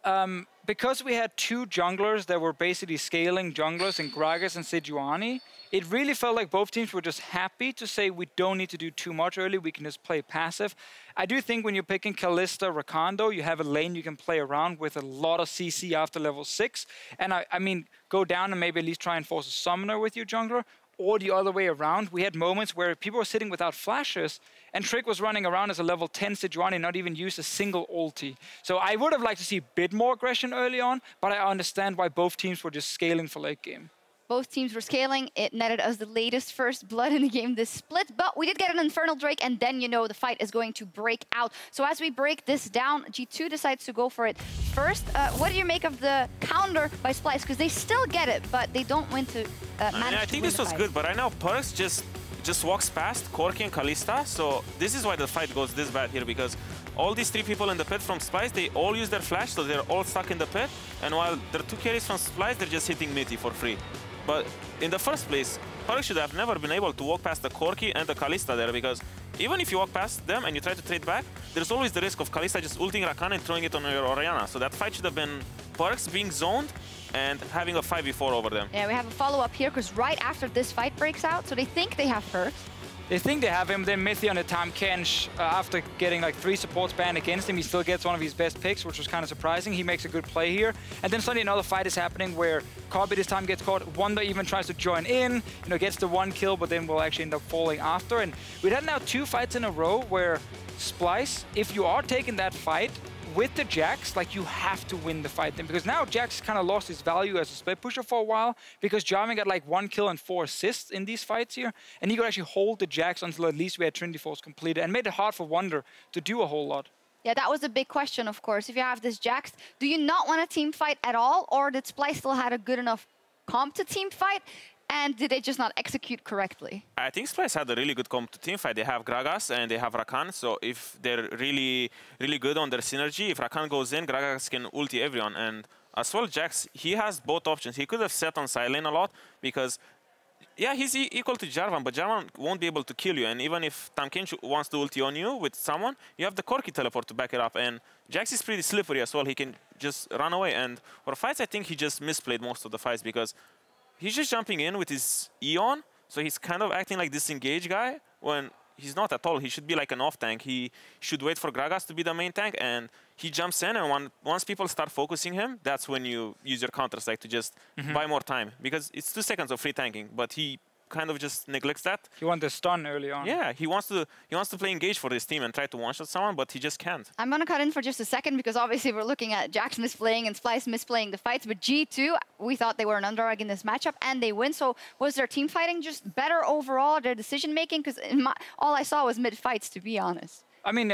because we had two junglers that were basically scaling junglers in Gragas and Sejuani, it really felt like both teams were just happy to say we don't need to do too much early, we can just play passive. I do think when you're picking Kalista, Rakan, though, you have a lane you can play around with a lot of CC after level 6. And I mean, go down and maybe at least try and force a summoner with your jungler, or the other way around. We had moments where people were sitting without flashes and Trick was running around as a level 10 Sejuani, not even use a single ulti. So I would have liked to see a bit more aggression early on, but I understand why both teams were just scaling for late game. Both teams were scaling. It netted us the latest first blood in the game this split, but we did get an Infernal Drake, and then, you know, the fight is going to break out. So as we break this down, G2 decides to go for it first. What do you make of the counter by Splyce? Because they still get it, but they don't win to manage I think this was good, but right now Perkz just walks past Corki and Kalista, so this is why the fight goes this bad here, because all these three people in the pit from Splyce, they all use their flash, so they're all stuck in the pit, and while there are two carries from Splyce, they're just hitting Mithy for free. But in the first place, Perkz should have never been able to walk past the Corki and the Kalista there, because even if you walk past them and you try to trade back, there's always the risk of Kalista just ulting Rakan and throwing it on your Orianna. So that fight should have been Perkz being zoned and having a 5v4 over them. Yeah, we have a follow-up here, because right after this fight breaks out, so they think they have Perkz. They think they have him, then Mithy on the Tahm Kench, after getting like 3 supports banned against him, he still gets one of his best picks, which was kind of surprising. He makes a good play here. And then suddenly another fight is happening where Kobbe this time gets caught. Wunder even tries to join in, you know, gets the 1 kill, but then will actually end up falling after. And we've had now 2 fights in a row where Splyce, if you are taking that fight with the Jax, like, you have to win the fight then, because now Jax kind of lost his value as a split pusher for a while, because Jarvan got like 1 kill and 4 assists in these fights here, and he could actually hold the Jax until at least we had Trinity Force completed, and made it hard for Wunder to do a whole lot. Yeah, that was a big question, of course. If you have this Jax, do you not want a team fight at all, or did Splyce still had a good enough comp to team fight? And did they just not execute correctly? I think Splyce had a really good comp to team fight. They have Gragas and they have Rakan, so if they're really good on their synergy, if Rakan goes in, Gragas can ulti everyone. And as well, Jax, he has both options. He could have set on side lane a lot, because yeah, he's equal to Jarvan, but Jarvan won't be able to kill you. And even if Tahm Kench wants to ulti on you with someone, you have the Corki teleport to back it up. And Jax is pretty slippery as well. He can just run away. And for fights, I think he just misplayed most of the fights, because he's just jumping in with his Eon, so he's kind of acting like this engage guy when he's not at all. He should be like an off tank. He should wait for Gragas to be the main tank, and he jumps in, and once people start focusing him, that's when you use your counter-strike to just buy more time, because it's 2 seconds of free tanking, but he kind of just neglects that. He wanted to stun early on. Yeah, he wants to play engage for this team and try to one-shot someone, but he just can't. I'm going to cut in for just a second, because obviously we're looking at Jax misplaying and Splyce misplaying the fights, but G2, we thought they were an underdog in this matchup, and they win. So was their team fighting just better overall, their decision-making? Because all I saw was mid-fights, to be honest. I mean,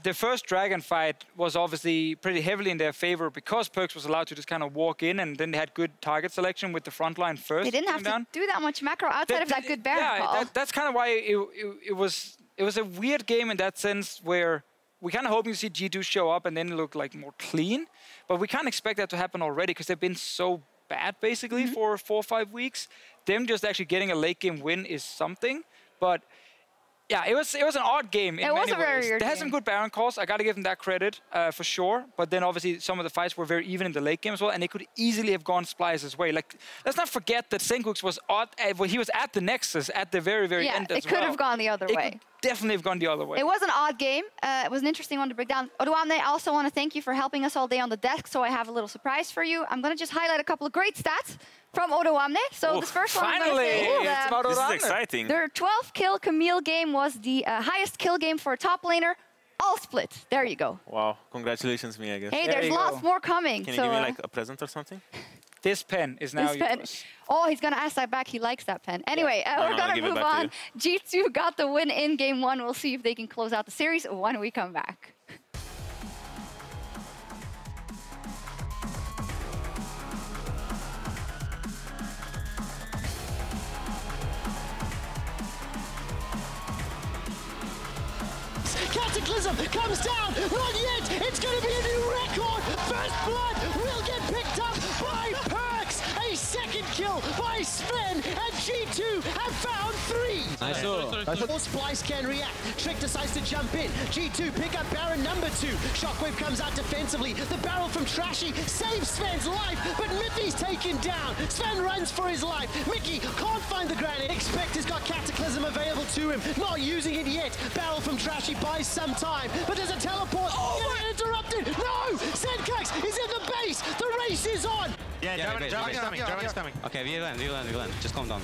the first Dragon fight was obviously pretty heavily in their favor, because Perkz was allowed to just kind of walk in, and then they had good target selection with the front line first. They didn't have to do that much macro outside of that good Baron call. That's kind of why it was a weird game in that sense, where we kind of hoping to see G2 show up and then look like more clean, but we can't expect that to happen already, because they've been so bad basically for 4 or 5 weeks. Them just actually getting a late game win is something, but yeah, it was an odd game in many ways. They had some good Baron calls. I got to give them that credit for sure. But then obviously some of the fights were very even in the late game as well, and they could easily have gone Splyce's way. Like, let's not forget that Sencux was he was at the Nexus at the very end as well. Yeah, it could have gone the other way. definitely have gone the other way. It was an odd game. It was an interesting one to break down. Odoamne, I also want to thank you for helping us all day on the desk, so I have a little surprise for you. I'm going to just highlight a couple of great stats from Odoamne. So this first one finally, it's about This is Odoamne. exciting. their 12 kill Camille game was the highest kill game for a top laner, all split. There you go. Wow, congratulations me, I guess. Hey, There there's you lots go. more coming. Can so, you give me like a present or something? This pen is now this pen. yours. Oh, he's going to ask that back. He likes that pen. Anyway, we're I'll going to give it move back to on. G2 got the win in game 1. We'll see if they can close out the series when we come back. Cataclysm comes down. Not yet. It's going to be a new record. First blood will get picked up by Perkz. A second kill by Zven. And G2 have found 3. Before Splyce can react, Trick decides to jump in. G2 pick up Baron number 2. Shockwave comes out defensively. The barrel from Trashy saves Sven's life, but Mithy's taken down. Zven runs for his life. Mikyx can't find the granite. Expect has got Cataclysm available to him. Not using it yet. Barrel from Trashy buys some time, but there's a teleport. Oh, interrupted. No! Sencux is in the base. The race is on. Yeah, Jarvan is coming. Okay, we land. Just calm down.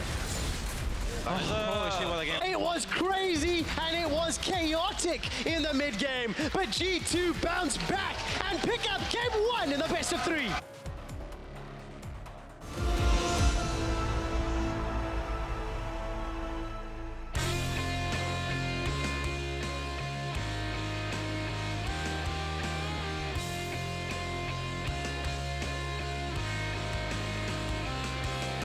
Holy shit, what a game. It was crazy and it was chaotic in the mid game, but G2 bounced back and pick up game 1 in the best of 3.